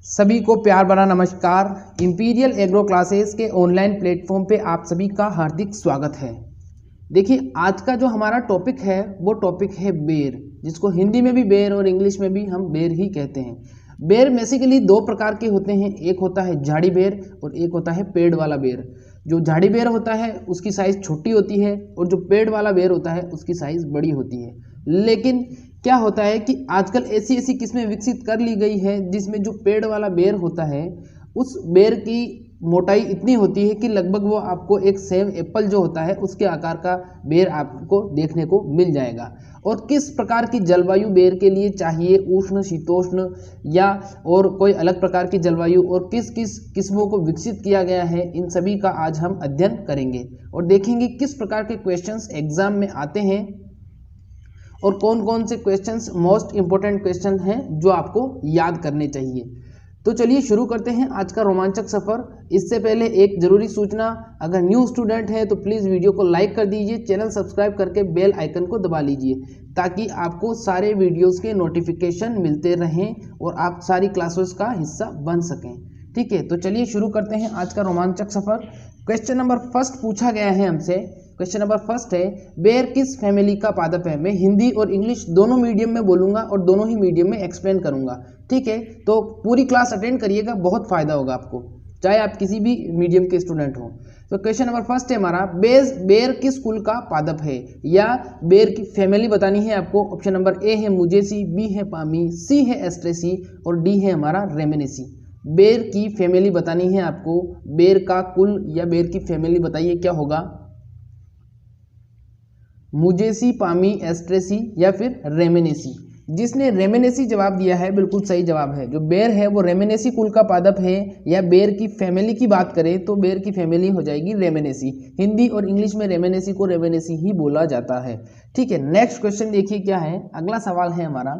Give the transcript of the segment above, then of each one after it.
सभी को प्यार भरा नमस्कार। इंपीरियल एग्रो क्लासेस के ऑनलाइन प्लेटफॉर्म पे आप सभी का हार्दिक स्वागत है। देखिए, आज का जो हमारा टॉपिक है वो टॉपिक है बेर, जिसको हिंदी में भी बेर और इंग्लिश में भी हम बेर ही कहते हैं। बेर बेसिकली दो प्रकार के होते हैं, एक होता है झाड़ी बेर और एक होता है पेड़ वाला बेर। जो झाड़ी बेर होता है उसकी साइज़ छोटी होती है और जो पेड़ वाला बेर होता है उसकी साइज़ बड़ी होती है। लेकिन क्या होता है कि आजकल ऐसी ऐसी किस्में विकसित कर ली गई है जिसमें जो पेड़ वाला बेर होता है उस बेर की मोटाई इतनी होती है कि लगभग वो आपको एक सेब एप्पल जो होता है उसके आकार का बेर आपको देखने को मिल जाएगा। और किस प्रकार की जलवायु बेर के लिए चाहिए, उष्ण, शीतोष्ण या और कोई अलग प्रकार की जलवायु, और किस किस किस्मों को विकसित किया गया है, इन सभी का आज हम अध्ययन करेंगे और देखेंगे किस प्रकार के क्वेश्चंस एग्जाम में आते हैं और कौन कौन से क्वेश्चंस मोस्ट इंपोर्टेंट क्वेश्चन हैं जो आपको याद करने चाहिए। तो चलिए शुरू करते हैं आज का रोमांचक सफ़र। इससे पहले एक ज़रूरी सूचना, अगर न्यू स्टूडेंट हैं तो प्लीज़ वीडियो को लाइक कर दीजिए, चैनल सब्सक्राइब करके बेल आइकन को दबा लीजिए ताकि आपको सारे वीडियोस के नोटिफिकेशन मिलते रहें और आप सारी क्लासेस का हिस्सा बन सकें। ठीक है, तो चलिए शुरू करते हैं आज का रोमांचक सफ़र। क्वेश्चन नंबर फर्स्ट पूछा गया है हमसे। क्वेश्चन नंबर फर्स्ट है, बेर किस फैमिली का पादप है। मैं हिंदी और इंग्लिश दोनों मीडियम में बोलूंगा और दोनों ही मीडियम में एक्सप्लेन करूंगा। ठीक है, तो पूरी क्लास अटेंड करिएगा, बहुत फायदा होगा आपको, चाहे आप किसी भी मीडियम के स्टूडेंट हो। तो क्वेश्चन नंबर फर्स्ट है हमारा, बेर किस कुल का पादप है या बेर की फैमिली बतानी है आपको। ऑप्शन नंबर ए है मुजेसी, बी है पामी, सी है एस्ट्रेसी और डी है हमारा रेमेनेसी। बेर की फैमिली बतानी है आपको, बेर का कुल या बेर की फैमिली बताइए क्या होगा। मुजेसी, पामी, एस्ट्रेसी या फिर रेमेनेसी। जिसने रेमेनेसी जवाब दिया है बिल्कुल सही जवाब है। जो बेर है वो रेमेनेसी कुल का पादप है, या बेर की फैमिली की बात करें तो बेर की फैमिली हो जाएगी रेमेनेसी। हिंदी और इंग्लिश में रेमेनेसी को रेमेनेसी ही बोला जाता है। ठीक है, नेक्स्ट क्वेश्चन देखिए क्या है। अगला सवाल है हमारा,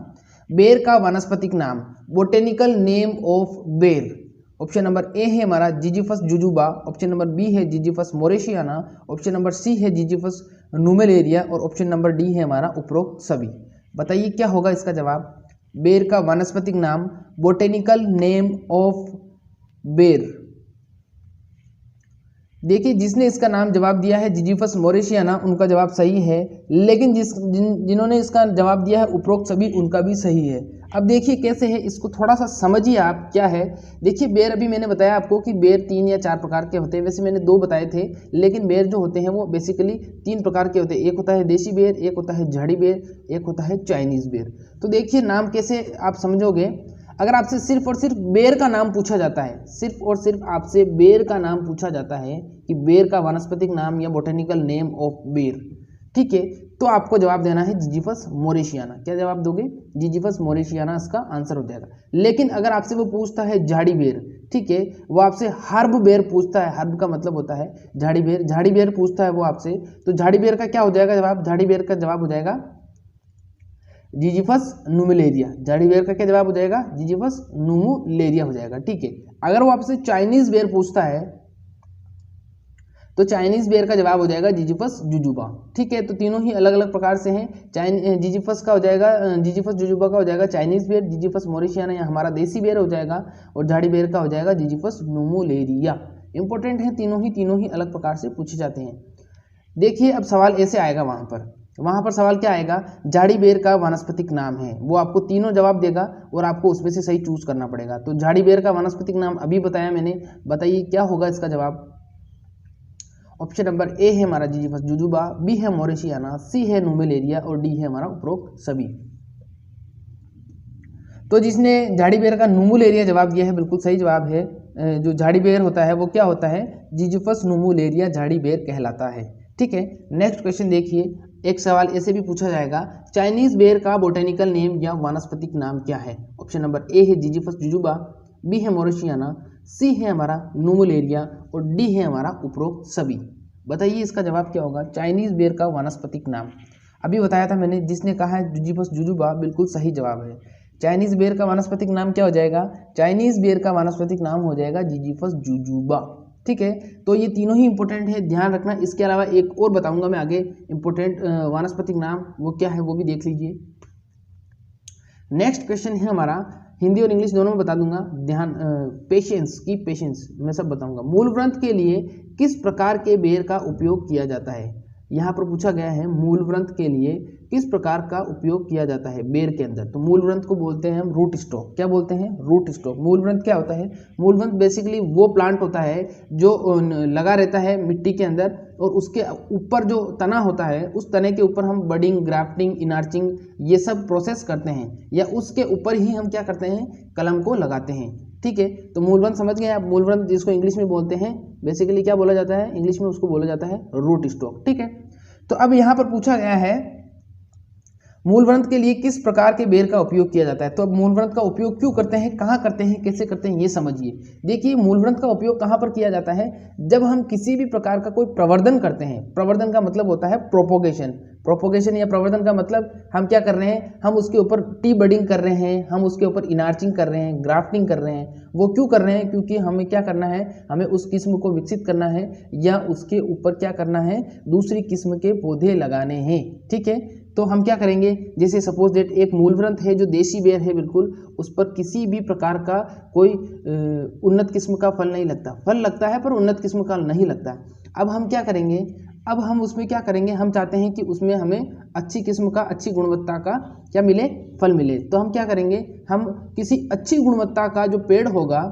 बेर का वानस्पतिक नाम, बोटेनिकल नेम ऑफ बेर। ऑप्शन नंबर ए है हमारा जिजीफस जुजुबा, ऑप्शन नंबर बी है जिजीफस मोरेशियाना, ऑप्शन नंबर सी है जिजीफस नुमेलेरिया और ऑप्शन नंबर डी है हमारा उपरोक्त सभी। बताइए क्या होगा इसका जवाब। बेर का वानस्पतिक नाम, बोटेनिकल नेम ऑफ बेर। देखिए, जिसने इसका नाम जवाब दिया है जिजीफस मोरेशियाना उनका जवाब सही है, लेकिन जिन्होंने इसका जवाब दिया है उपरोक्त सभी उनका भी सही है। अब देखिए कैसे है, इसको थोड़ा सा समझिए आप क्या है। देखिए, बेर अभी मैंने बताया आपको कि बेर 3 या 4 प्रकार के होते हैं, वैसे मैंने 2 बताए थे, लेकिन बेर जो होते हैं वो बेसिकली 3 प्रकार के होते हैं। एक होता है देसी बेर, एक होता है झाड़ी बेर, एक होता है चाइनीज़ बेर। तो देखिए नाम कैसे आप समझोगे। अगर आपसे सिर्फ और सिर्फ बेर का नाम पूछा जाता है, सिर्फ और सिर्फ आपसे बेर का नाम पूछा जाता है कि बेर का वानस्पतिक नाम या बोटेनिकल नेम ऑफ बेर, ठीक है, तो आपको जवाब देना है जिजीफस मोरेशियाना। क्या जवाब दोगे? जिजीफस मोरेशियाना इसका आंसर हो जाएगा। लेकिन अगर आपसे वो पूछता है झाड़ी बेर, ठीक है, वो आपसे हर्ब बेर पूछता है, हर्ब का मतलब होता है झाड़ी बेर, झाड़ी बेर पूछता है वो आपसे, तो झाड़ी बेर का क्या हो जाएगा जवाब? झाड़ी बेर का जवाब हो जाएगा जिजीफस नुमुलेरिया। झाड़ी बेर का क्या जवाब हो जाएगा? जिजीफस नुमुलेरिया हो जाएगा। ठीक है, अगर वो आपसे चाइनीज बेर पूछता है तो चाइनीज बेर का जवाब हो जाएगा जिजीफस जुजुबा। ठीक है, तो तीनों ही अलग अलग प्रकार से हैं। जिजीफस का हो जाएगा, जिजीफस जुजुबा का हो जाएगा चाइनीज बेर, जिजीफस मोरेशियाना या हमारा देसी बेर हो जाएगा, और झाड़ी बेर का हो जाएगा जिजीफस नुमुलेरिया। इंपॉर्टेंट है, तीनों ही अलग प्रकार से पूछे जाते हैं। देखिए अब सवाल ऐसे आएगा, वहाँ पर सवाल क्या आएगा, झाड़ी बेर का वानस्पतिक नाम है, वो आपको तीनों जवाब देगा और आपको उसमें से सही चूज करना पड़ेगा। तो झाड़ी बेर का वानस्पतिक नाम अभी बताया मैंने, बताइए क्या होगा इसका जवाब। ऑप्शन नंबर ए है हमारा जिजीफस जुजुबा, बी है मोरेशियाना, सी है नुमेलेरिया और डी है हमारा उपरोक्त सभी। तो जिसने झाड़ी बेर का नुमुलेरिया जवाब दिया है बिल्कुल सही जवाब है। जो झाड़ी बेर होता है वो क्या होता है? जिजीफस नुमुलेरिया झाड़ी बेर कहलाता है। ठीक है, नेक्स्ट क्वेश्चन देखिए। एक सवाल ऐसे भी पूछा जाएगा, चाइनीज बेर का बोटेनिकल नेम या वानस्पतिक नाम क्या है। ऑप्शन नंबर ए है जिजीफस जुजुबा, बी है मोरेशियाना, सी है हमारा नुमुलेरिया और डी है हमारा उपरोक्त सभी। बताइए इसका जवाब क्या होगा। चाइनीज बेर का वानस्पतिक नाम अभी बताया था मैंने, जिसने कहा है जिजीफस जुजुबा बिल्कुल सही जवाब है। चाइनीज बेर का वानस्पतिक नाम क्या हो जाएगा? चाइनीज बेर का वानस्पतिक नाम हो जाएगा जिजीफस जुजुबा। ठीक है, तो ये तीनों ही इंपॉर्टेंट है, ध्यान रखना। इसके अलावा एक और बताऊंगा मैं आगे इंपॉर्टेंट वानस्पतिक नाम, वो क्या है वो भी देख लीजिए। नेक्स्ट क्वेश्चन है हमारा, हिंदी और इंग्लिश दोनों में बता दूंगा, ध्यान पेशेंस की पेशेंस मैं सब बताऊंगा। मूल व्रंत के लिए किस प्रकार के बेर का उपयोग किया जाता है, यहाँ पर पूछा गया है मूल व्रंत के लिए किस प्रकार का उपयोग किया जाता है बेर के अंदर। तो मूल व्रंत को बोलते हैं हम रूट स्टॉक। क्या बोलते हैं? Root stock. मूल व्रंत क्या होता है? मूल व्रंत बेसिकली वो प्लांट होता है जो लगा रहता है मिट्टी के अंदर, और उसके ऊपर जो तना होता है उस तने के ऊपर हम बडिंग, ग्राफ्टिंग, इनार्चिंग ये सब प्रोसेस करते हैं, या उसके ऊपर ही हम क्या करते हैं, कलम को लगाते हैं। ठीक है, तो मूलव्रंत समझ गए आप। मूलव्रंत जिसको इंग्लिश में बोलते हैं बेसिकली क्या बोला जाता है इंग्लिश में, उसको बोला जाता है रूट स्टॉक। ठीक है, तो अब यहाँ पर पूछा गया है मूलव्रंत के लिए किस प्रकार के बेर का उपयोग किया जाता है। तो अब मूलव्रंत का उपयोग क्यों करते हैं, कहाँ करते हैं, कैसे करते हैं, ये समझिए। देखिए मूलव्रंत का उपयोग कहाँ पर किया जाता है, जब हम किसी भी प्रकार का कोई प्रवर्धन करते हैं। प्रवर्धन का मतलब होता है प्रोपोगेशन। प्रोपोगेशन या प्रवर्धन का मतलब हम क्या कर रहे हैं, हम उसके ऊपर टी बडिंग कर रहे हैं, हम उसके ऊपर इनार्चिंग कर रहे हैं, ग्राफ्टिंग कर रहे हैं। वो क्यों कर रहे हैं, क्योंकि हमें क्या करना है, हमें उस किस्म को विकसित करना है, या उसके ऊपर क्या करना है, दूसरी किस्म के पौधे लगाने हैं। ठीक है, तो हम क्या करेंगे, जैसे सपोज दैट एक मूलव्रंत है जो देशी बेर है बिल्कुल, उस पर किसी भी प्रकार का कोई उन्नत किस्म का फल नहीं लगता। फल लगता है पर उन्नत किस्म का नहीं लगता। अब हम क्या करेंगे, अब हम उसमें क्या करेंगे, हम चाहते हैं कि उसमें हमें अच्छी किस्म का, अच्छी गुणवत्ता का क्या मिले, फल मिले। तो हम क्या करेंगे, हम किसी अच्छी गुणवत्ता का जो पेड़ होगा,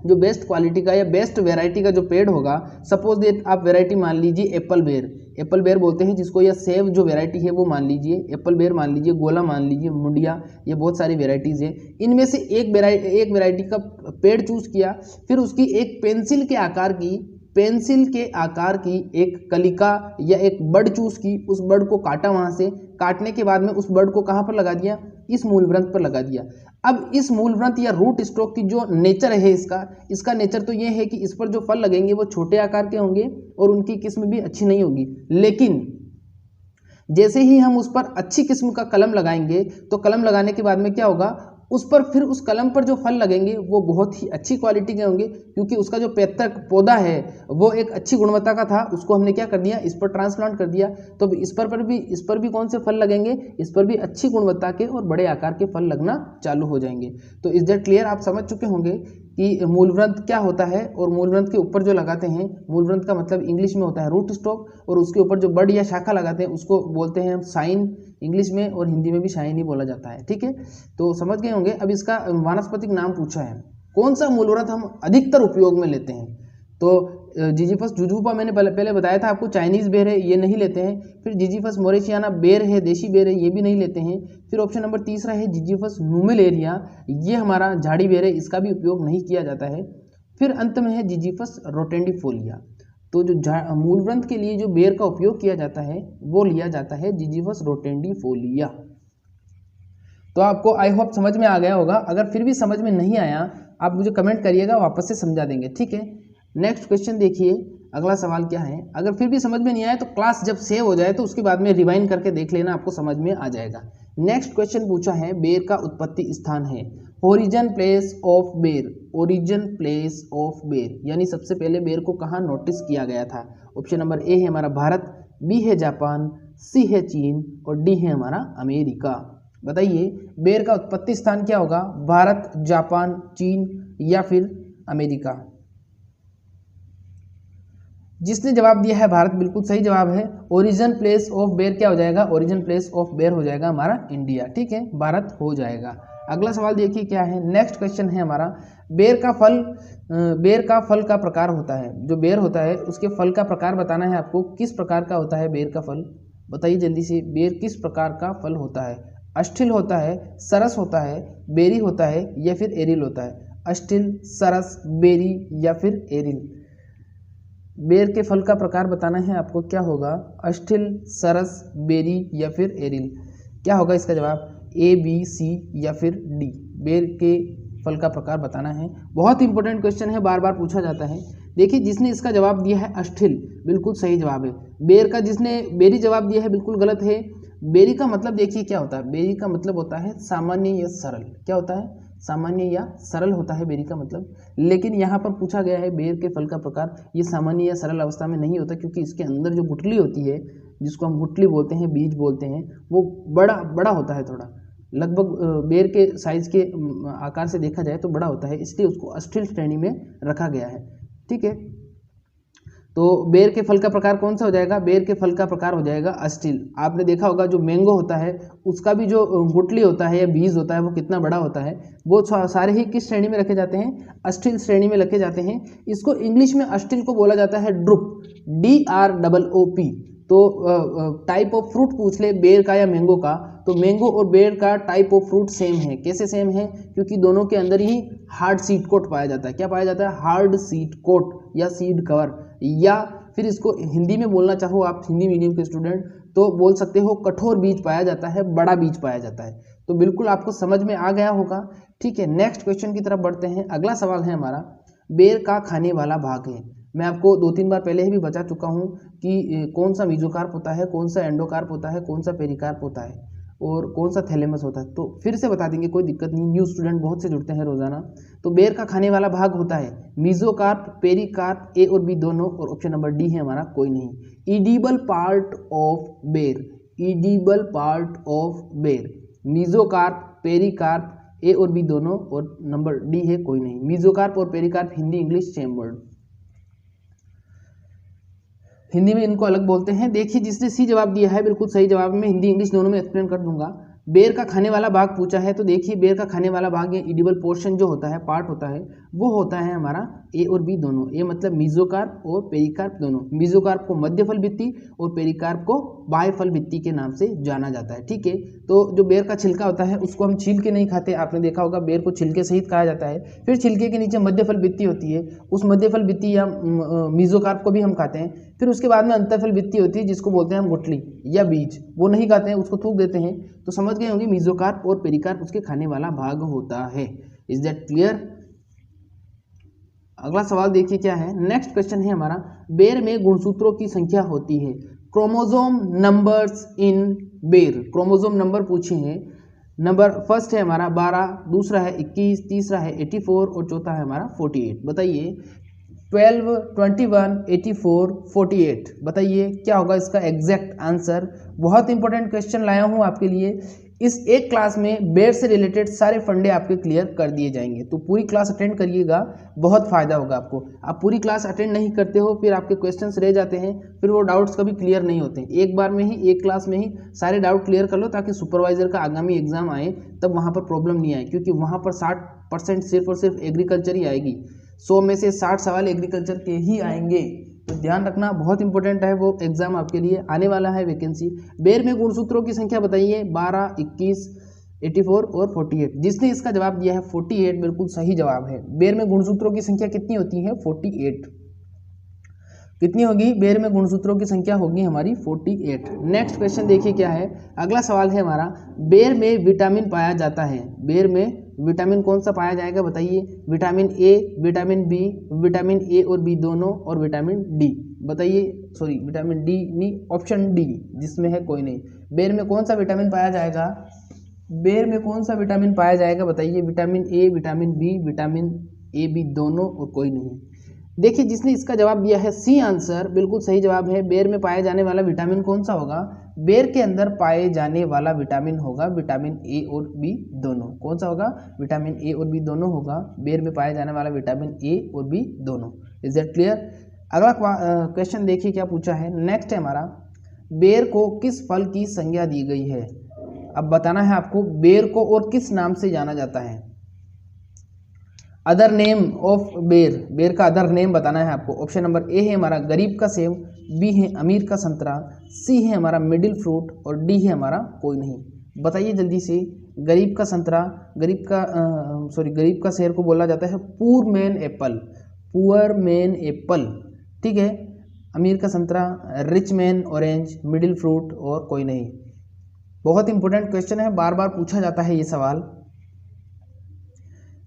जो बेस्ट क्वालिटी का या बेस्ट वेराइटी का जो पेड़ होगा, सपोज दैट आप वेराइटी मान लीजिए एप्पल बेर, एप्पल बेर बोलते हैं जिसको, या सेब जो वेराइटी है वो मान लीजिए, एप्पल बेर मान लीजिए, गोला मान लीजिए, मुंडिया, ये बहुत सारी वेराइटीज़ है। इनमें से एक वेराइटी का पेड़ चूज किया, फिर उसकी एक पेंसिल के आकार की एक कलिका या एक बड चूज की, उस बड को काटा, वहां से काटने के बाद में उस बड को कहाँ पर लगा दिया, इस मूलव्रंत पर लगा दिया। अब इस मूलव्रंत या रूट स्टॉक की जो नेचर है, इसका नेचर तो ये है कि इस पर जो फल लगेंगे वो छोटे आकार के होंगे और उनकी किस्म भी अच्छी नहीं होगी। लेकिन जैसे ही हम उस पर अच्छी किस्म का कलम लगाएंगे, तो कलम लगाने के बाद में क्या होगा, उस पर फिर उस कलम पर जो फल लगेंगे वो बहुत ही अच्छी क्वालिटी के होंगे, क्योंकि उसका जो पौधा है वो एक अच्छी गुणवत्ता का था, उसको हमने क्या कर दिया, इस पर ट्रांसप्लांट कर दिया। तो इस पर भी कौन से फल लगेंगे, इस पर भी अच्छी गुणवत्ता के और बड़े आकार के फल लगना चालू हो जाएंगे। तो इज दैट क्लियर, आप समझ चुके होंगे कि मूलव्रंत क्या होता है, और मूलव्रंत के ऊपर जो लगाते हैं, मूलव्रंत का मतलब इंग्लिश में होता है रूट स्टॉक, और उसके ऊपर जो बड या शाखा लगाते हैं उसको बोलते हैं हम साइन इंग्लिश में, और हिंदी में भी शाइन ही बोला जाता है। ठीक है, तो समझ गए होंगे। अब इसका वानस्पतिक नाम पूछा है, कौन सा मूलव्रंत हम अधिकतर उपयोग में लेते हैं। तो जिजीफस जुजुबा मैंने पहले बताया था आपको, चाइनीज बेर है, ये नहीं लेते हैं। फिर जिजीफस मोरेशियाना बेर है, देशी बेर है, ये भी नहीं लेते हैं। फिर ऑप्शन नंबर तीसरा है जिजीफस नुमेलेरिया, ये हमारा झाड़ी बेर है, इसका भी उपयोग नहीं किया जाता है। फिर अंत में है जिजीफस रोटेंडिफोलिया। तो जो मूलव्रंत के लिए जो बेर का उपयोग किया जाता है वो लिया जाता है जिजीफस रोटेंडिफोलिया। तो आपको आई होप समझ में आ गया होगा। अगर फिर भी समझ में नहीं आया आप मुझे कमेंट करिएगा, वापस से समझा देंगे। ठीक है, नेक्स्ट क्वेश्चन देखिए, अगला सवाल क्या है। अगर फिर भी समझ में नहीं आया तो क्लास जब सेव हो जाए तो उसके बाद में रिवाइंड करके देख लेना, आपको समझ में आ जाएगा। नेक्स्ट क्वेश्चन पूछा है, बेर का उत्पत्ति स्थान है, ओरिजिन प्लेस ऑफ बेर। ओरिजिन प्लेस ऑफ बेर यानी सबसे पहले बेर को कहाँ नोटिस किया गया था। ऑप्शन नंबर ए है हमारा भारत, बी है जापान, सी है चीन, और डी है हमारा अमेरिका। बताइए बेर का उत्पत्ति स्थान क्या होगा, भारत, जापान, चीन या फिर अमेरिका। जिसने जवाब दिया है भारत, बिल्कुल सही जवाब है। ओरिजिन प्लेस ऑफ बेर क्या हो जाएगा, ओरिजिन प्लेस ऑफ बेर हो जाएगा हमारा इंडिया। ठीक है, भारत हो जाएगा। अगला सवाल देखिए क्या है, नेक्स्ट क्वेश्चन है हमारा, बेर का फल का प्रकार होता है। जो बेर होता है उसके फल का प्रकार बताना है आपको, किस प्रकार का होता है बेर का फल, बताइए जल्दी से। बेर किस प्रकार का फल होता है, अस्थिल होता है, सरस होता है, बेरी होता है या फिर एरिल होता है। अस्थिल, सरस, बेरी या फिर एरिल। बेर के फल का प्रकार बताना है आपको, क्या होगा, अस्थिल, सरस, बेरी या फिर एरिल। क्या होगा इसका जवाब, ए, बी, सी या फिर डी। बेर के फल का प्रकार बताना है। बहुत इंपॉर्टेंट क्वेश्चन है, बार बार पूछा जाता है। देखिए जिसने इसका जवाब दिया है अस्थिल, बिल्कुल सही जवाब है। बेर का जिसने बेरी जवाब दिया है बिल्कुल गलत है। बेरी का मतलब देखिए क्या होता है, बेरी का मतलब होता है सामान्य या सरल। क्या होता है, सामान्य या सरल होता है बेरी का मतलब। लेकिन यहाँ पर पूछा गया है बेर के फल का प्रकार, ये सामान्य या सरल अवस्था में नहीं होता, क्योंकि इसके अंदर जो गुठली होती है, जिसको हम गुठली बोलते हैं, बीज बोलते हैं, वो बड़ा होता है थोड़ा। लगभग बेर के साइज के आकार से देखा जाए तो बड़ा होता है, इसलिए उसको अस्टिल श्रेणी में रखा गया है। ठीक है, तो बेर के फल का प्रकार कौन सा हो जाएगा? बेर के फल का प्रकार हो जाएगा अस्टिल। आपने देखा होगा जो मैंगो होता है उसका भी जो गुठली होता है या बीज होता है वो कितना बड़ा होता है, वो सारे ही किस श्रेणी में रखे जाते हैं? अस्टिल श्रेणी में रखे जाते हैं। इसको इंग्लिश में अस्टिल को बोला जाता है ड्रुप, DROOP। तो टाइप ऑफ फ्रूट पूछ ले बेर का या मैंगो का, तो मैंगो और बेर का टाइप ऑफ फ्रूट सेम है। कैसे सेम है? क्योंकि दोनों के अंदर ही हार्ड सीड कोट पाया जाता है। क्या पाया जाता है? हार्ड सीड कोट या सीड कवर, या फिर इसको हिंदी में बोलना चाहो आप, हिंदी मीडियम के स्टूडेंट, तो बोल सकते हो कठोर बीज पाया जाता है, बड़ा बीज पाया जाता है। तो बिल्कुल आपको समझ में आ गया होगा। ठीक है, नेक्स्ट क्वेश्चन की तरफ बढ़ते हैं। अगला सवाल है हमारा, बेर का खाने वाला भाग है। मैं आपको 2-3 बार पहले ही भी बता चुका हूँ कि कौन सा मीजोकार्प होता है, कौन सा एंडोकार्प होता है, कौन सा पेरिकार्प होता है और कौन सा थैलेमस होता है। तो फिर से बता देंगे, कोई दिक्कत नहीं, न्यू स्टूडेंट बहुत से जुड़ते हैं रोजाना। तो बेर का खाने वाला भाग होता है मीजोकार्प, पेरिकार्प, ए और बी दोनों, और ऑप्शन नंबर डी है हमारा कोई नहीं। ईडिबल पार्ट ऑफ बेर, ईडिबल पार्ट ऑफ बेर, मीजोकार्प, पेरिकार्प, ए और बी दोनों, और नंबर डी है कोई नहीं। मीजोकार्प और pericarp Hindi English same word, Hindi में इनको अलग बोलते हैं। देखिए जिसने सी जवाब दिया है बिल्कुल सही जवाब में, हिंदी इंग्लिश दोनों में एक्सप्लेन कर दूंगा। बेर का खाने वाला भाग पूछा है, तो देखिए बेर का खाने वाला भाग या इडिबल पोर्शन जो होता है, पार्ट होता है, वो होता है हमारा ए और बी दोनों। ए मतलब मीजोकार्प और पेरिकार्प दोनों। मीजोकार्प को मध्य फल भित्ति और पेरिकार्प को बाह्य फल भित्ति के नाम से जाना जाता है। ठीक है, तो जो बेर का छिलका होता है उसको हम छील के नहीं खाते, आपने देखा होगा बेर को छिलके सहित खाया जाता है। फिर छिलके के नीचे मध्य फल भित्ति होती है, उस मध्य फल भित्ति या मीजोकार्प को भी हम खाते हैं। फिर उसके बाद में अंतःफल भित्ति होती है जिसको बोलते हैं हम गुठली या बीज, वो नहीं खाते हैं, उसको थूक देते हैं। तो समझ गए होंगे मीजोकार्प और पेरिकार्प उसके खाने वाला भाग होता है। Is that clear? अगला सवाल देखिए क्या है। नेक्स्ट क्वेश्चन है हमारा, बेर में गुणसूत्रों की संख्या होती है। क्रोमोसोम नंबर्स इन बेर, क्रोमोसोम नंबर पूछे हैं। नंबर फर्स्ट है हमारा 12, दूसरा है 21, तीसरा है 84 और चौथा है हमारा 48। बताइए 12, 21, 84, 48, बताइए क्या होगा इसका एग्जैक्ट आंसर। बहुत इंपॉर्टेंट क्वेश्चन लाया हूं आपके लिए। इस एक क्लास में बेर से रिलेटेड सारे फंडे आपके क्लियर कर दिए जाएंगे, तो पूरी क्लास अटेंड करिएगा, बहुत फायदा होगा आपको। आप पूरी क्लास अटेंड नहीं करते हो, फिर आपके क्वेश्चंस रह जाते हैं, फिर वो डाउट्स कभी क्लियर नहीं होते। एक बार में ही, एक क्लास में ही सारे डाउट क्लियर कर लो, ताकि सुपरवाइजर का आगामी एग्जाम आए तब वहाँ पर प्रॉब्लम नहीं आए, क्योंकि वहाँ पर 60% सिर्फ और सिर्फ एग्रीकल्चर ही आएगी। 100 में से 60 सवाल एग्रीकल्चर के ही आएंगे, तो ध्यान रखना, बहुत इंपॉर्टेंट है वो एग्जाम आपके लिए आने वाला है वैकेंसी। बेर में गुणसूत्रों की संख्या बताइए 12, 21, 84 और 48। जिसने इसका जवाब दिया है 48 बिल्कुल सही जवाब है। बेर में गुणसूत्रों की संख्या कितनी होती है? 48। कितनी होगी? बेर में गुणसूत्रों की संख्या होगी हमारी 48। नेक्स्ट क्वेश्चन देखिए क्या है। अगला सवाल है हमारा, बेर में विटामिन पाया जाता है। बेर में विटामिन कौन सा पाया जाएगा बताइए? Vitamin A, vitamin B, vitamin A और बी दोनों, और विटामिन डी। बताइए, सॉरी विटामिन डी नहीं, ऑप्शन डी जिसमें है कोई नहीं। बेर में कौन सा विटामिन पाया जाएगा? बेर में कौन सा विटामिन पाया जाएगा बताइए? Vitamin A, vitamin B, vitamin A B दोनों और कोई नहीं। देखिए जिसने इसका जवाब दिया है सी आंसर बिल्कुल सही जवाब है। बेर में पाए जाने वाला विटामिन कौन सा होगा? बेर के अंदर पाए जाने वाला विटामिन होगा विटामिन ए और बी दोनों। कौन सा होगा? विटामिन ए और बी दोनों होगा, बेर में पाए जाने वाला विटामिन ए और बी दोनों। Is that clear? अगला क्वेश्चन देखिए क्या पूछा है। नेक्स्ट है हमारा, बेर को किस फल की संज्ञा दी गई है? अब बताना है आपको बेर को और किस नाम से जाना जाता है। अदर नेम ऑफ बेर, बेर का अदर नेम बताना है आपको। ऑप्शन नंबर ए है हमारा गरीब का सेब, बी है अमीर का संतरा, सी है हमारा मिडिल फ्रूट और डी है हमारा कोई नहीं। बताइए जल्दी से। गरीब का संतरा, गरीब का सेब को बोला जाता है poor man Apple, poor man Apple. ठीक है, अमीर का संतरा, rich man orange, middle fruit और कोई नहीं। बहुत इंपॉर्टेंट क्वेश्चन है, बार बार पूछा जाता है ये सवाल।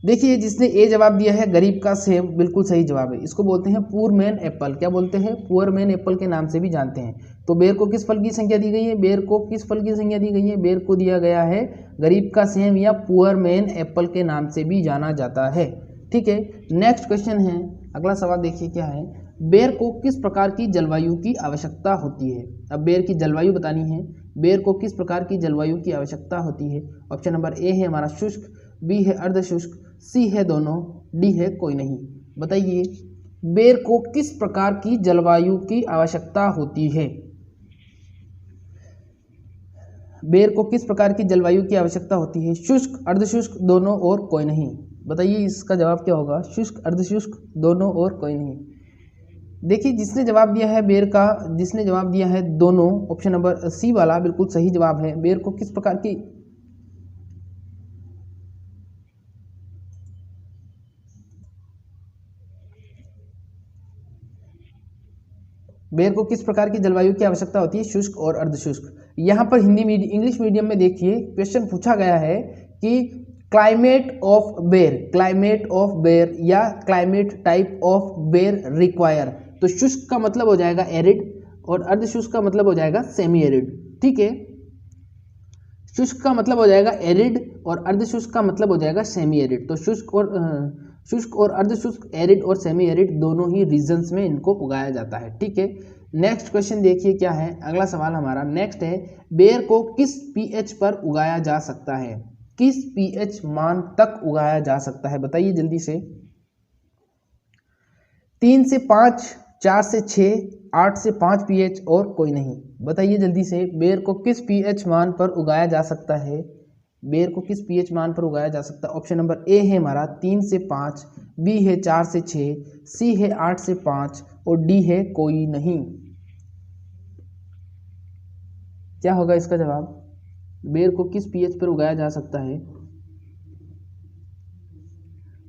देखिए जिसने ए जवाब दिया है गरीब का सेब बिल्कुल सही जवाब है। इसको बोलते हैं पुअर मैन एप्पल। क्या बोलते हैं? पुअर मैन एप्पल के नाम से भी जानते हैं। तो बेर को किस फल की संख्या दी गई है? बेर को किस फल की संख्या दी गई है? बेर को दिया गया है गरीब का सेब या पुअर मैन एप्पल के नाम से भी जाना जाता है। ठीक है, नेक्स्ट क्वेश्चन है। अगला सवाल देखिए क्या है। बेर को किस प्रकार की जलवायु की आवश्यकता होती है। अब बेर की जलवायु बतानी है। बेर को किस प्रकार की जलवायु की आवश्यकता होती है। ऑप्शन नंबर ए है हमारा शुष्क, बी है अर्धशुष्क, सी है दोनों, डी है कोई नहीं। बताइए बेर को किस प्रकार की जलवायु की आवश्यकता होती है। बेर को किस प्रकार की जलवायु की आवश्यकता होती है। शुष्क, अर्धशुष्क, दोनों और कोई नहीं। बताइए इसका जवाब क्या होगा। शुष्क, अर्धशुष्क, दोनों और कोई नहीं। देखिए जिसने जवाब दिया है बेर का, जिसने जवाब दिया है दोनों, ऑप्शन नंबर सी वाला बिल्कुल सही जवाब है। बेर को किस प्रकार की बेर को किस प्रकार की जलवायु की आवश्यकता होती है। शुष्क और अर्धशुष्क। यहाँ पर इंग्लिश मीडियम में देखिए क्वेश्चन पूछा गया है कि क्लाइमेट ऑफ बेर, क्लाइमेट ऑफ बेर या क्लाइमेट टाइप ऑफ बेर रिक्वायर। तो शुष्क का मतलब हो जाएगा एरिड और अर्धशुष्क का मतलब हो जाएगा सेमी एरिड। ठीक है, शुष्क का मतलब हो जाएगा एरिड और अर्धशुष्क का मतलब हो जाएगा सेमी एरिड। तो शुष्क और अर्धशुष्क, एरिड और सेमी एरिड दोनों ही रीजन्स में इनको उगाया जाता है। ठीक है, नेक्स्ट क्वेश्चन देखिए क्या है। अगला सवाल हमारा नेक्स्ट है, बेर को किस पीएच पर उगाया जा सकता है। किस पीएच मान तक उगाया जा सकता है। बताइए जल्दी से। 3 से 5, 4 से 6, 8 से 5 पीएच और कोई नहीं। बताइए जल्दी से बेर को किस पीएच मान पर उगाया जा सकता है। बेर को किस पीएच मान पर उगाया जा सकता है। ऑप्शन नंबर ए है हमारा 3 से 5, बी है 4 से 6, सी है 8 से 5 और डी है कोई नहीं। क्या होगा इसका जवाब। बेर को किस पीएच पर उगाया जा सकता है।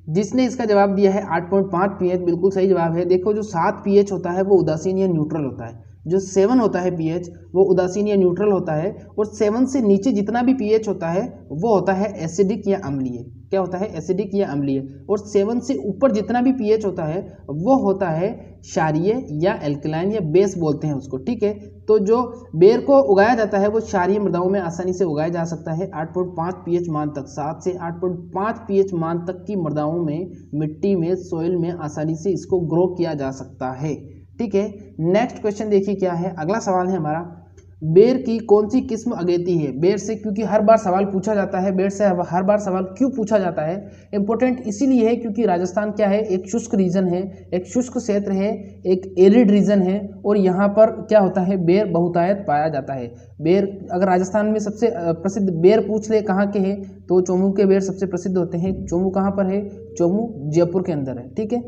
जिसने इसका जवाब दिया है 8.5 पीएच बिल्कुल सही जवाब है। देखो जो 7 पीएच होता है वो उदासीन या न्यूट्रल होता है, जो 7 होता है पीएच वो उदासीन या न्यूट्रल होता है, और 7 से नीचे जितना भी पीएच होता है वो होता है एसिडिक या अम्लीय। क्या होता है, एसिडिक या अम्लीय। और 7 से ऊपर जितना भी पीएच होता है वो होता है क्षारीय या एल्कलाइन या बेस बोलते हैं उसको। ठीक है, तो जो बेर को उगाया जाता है वो क्षारीय मृदाओं में आसानी से उगाया जा सकता है 8.5 पीएच मान तक। 7 से 8.5 पीएच मान तक की मृदाओं में, मिट्टी में, सॉइल में आसानी से इसको ग्रो किया जा सकता है। ठीक है, नेक्स्ट क्वेश्चन देखिए क्या है। अगला सवाल है हमारा, बेर की कौन सी किस्म अगेती है। बेर से क्योंकि हर बार सवाल पूछा जाता है, बेर से हर बार सवाल क्यों पूछा जाता है, इंपॉर्टेंट इसीलिए है क्योंकि राजस्थान क्या है, एक शुष्क रीजन है, एक शुष्क क्षेत्र है, एक एरिड रीजन है, और यहाँ पर क्या होता है बेर बहुतायत पाया जाता है। बेर अगर राजस्थान में सबसे प्रसिद्ध बेर पूछ ले कहाँ के हैं तो चोमू के बेर सबसे प्रसिद्ध होते हैं। चोमू कहाँ पर है, चोमू जयपुर के अंदर है। ठीक है,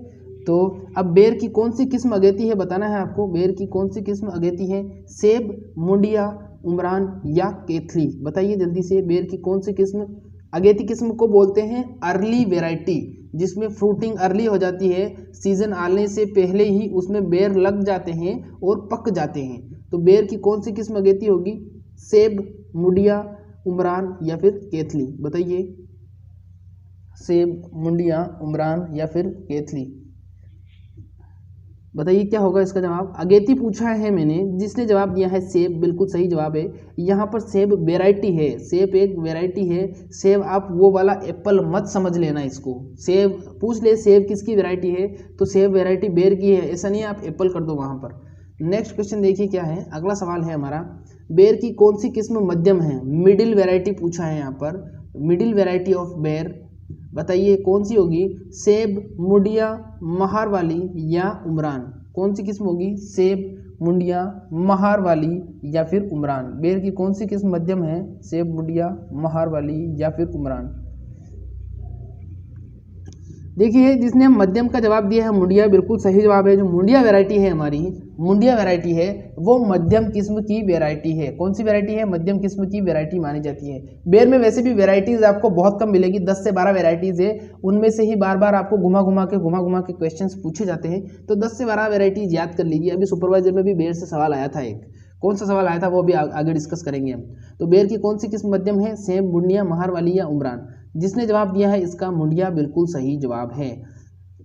तो अब बेर की कौन सी किस्म अगेती है बताना है आपको। बेर की कौन सी किस्म अगेती है, सेब, मुंडिया, उमरान या केथली। बताइए जल्दी से, बेर की कौन सी किस्म अगेती। किस्म को बोलते हैं अर्ली वेराइटी, जिसमें फ्रूटिंग अर्ली हो जाती है, सीजन आने से पहले ही उसमें बेर लग जाते हैं और पक जाते हैं। तो बेर की कौन सी किस्म अगेती होगी, सेब, मुंडिया, उमरान या फिर केथली। बताइए, सेब, मुंडिया, उमरान या फिर केथली। बताइए क्या होगा इसका जवाब। अगेती पूछा है मैंने, जिसने जवाब दिया है सेब बिल्कुल सही जवाब है। यहाँ पर सेब वेराइटी है, सेब एक वेराइटी है। सेब आप वो वाला एप्पल मत समझ लेना इसको। सेब पूछ ले सेब किसकी वेराइटी है तो सेब वेराइटी बेर की है, ऐसा नहीं है आप एप्पल कर दो वहाँ पर। नेक्स्ट क्वेश्चन देखिए क्या है। अगला सवाल है हमारा, बेर की कौन सी किस्म मध्यम है। मिडिल वेराइटी पूछा है यहाँ पर, मिडिल वेराइटी ऑफ बेर। बताइए कौन सी होगी, सेब, मुंडिया, महार वाली या उमरान। कौन सी किस्म होगी, सेब, मुंडिया, महार वाली या फिर उमरान। बेर की कौन सी किस्म मध्यम है, सेब, मुंडिया, महार वाली या फिर उमरान। देखिए जिसने मध्यम का जवाब दिया है मुंडिया बिल्कुल सही जवाब है। जो मुंडिया वैरायटी है हमारी, मुंडिया वैरायटी है वो मध्यम किस्म की वैरायटी है। कौन सी वैरायटी है, मध्यम किस्म की वैरायटी मानी जाती है। बेर में वैसे भी वैरायटीज आपको बहुत कम मिलेगी, 10 से 12 वैरायटीज है, उनमें से ही बार बार आपको घुमा घुमा के क्वेश्चंस पूछे जाते हैं। तो 10 से 12 वैरायटीज याद कर लीजिए। अभी सुपरवाइजर में भी बेर से सवाल आया था एक, कौन सा सवाल आया था वो भी आगे डिस्कस करेंगे हम। तो बेर की कौन सी किस्म मध्यम है, सेब, मुंडिया, महार वाली या उमरान। जिसने जवाब दिया है इसका मुंडिया बिल्कुल सही जवाब है।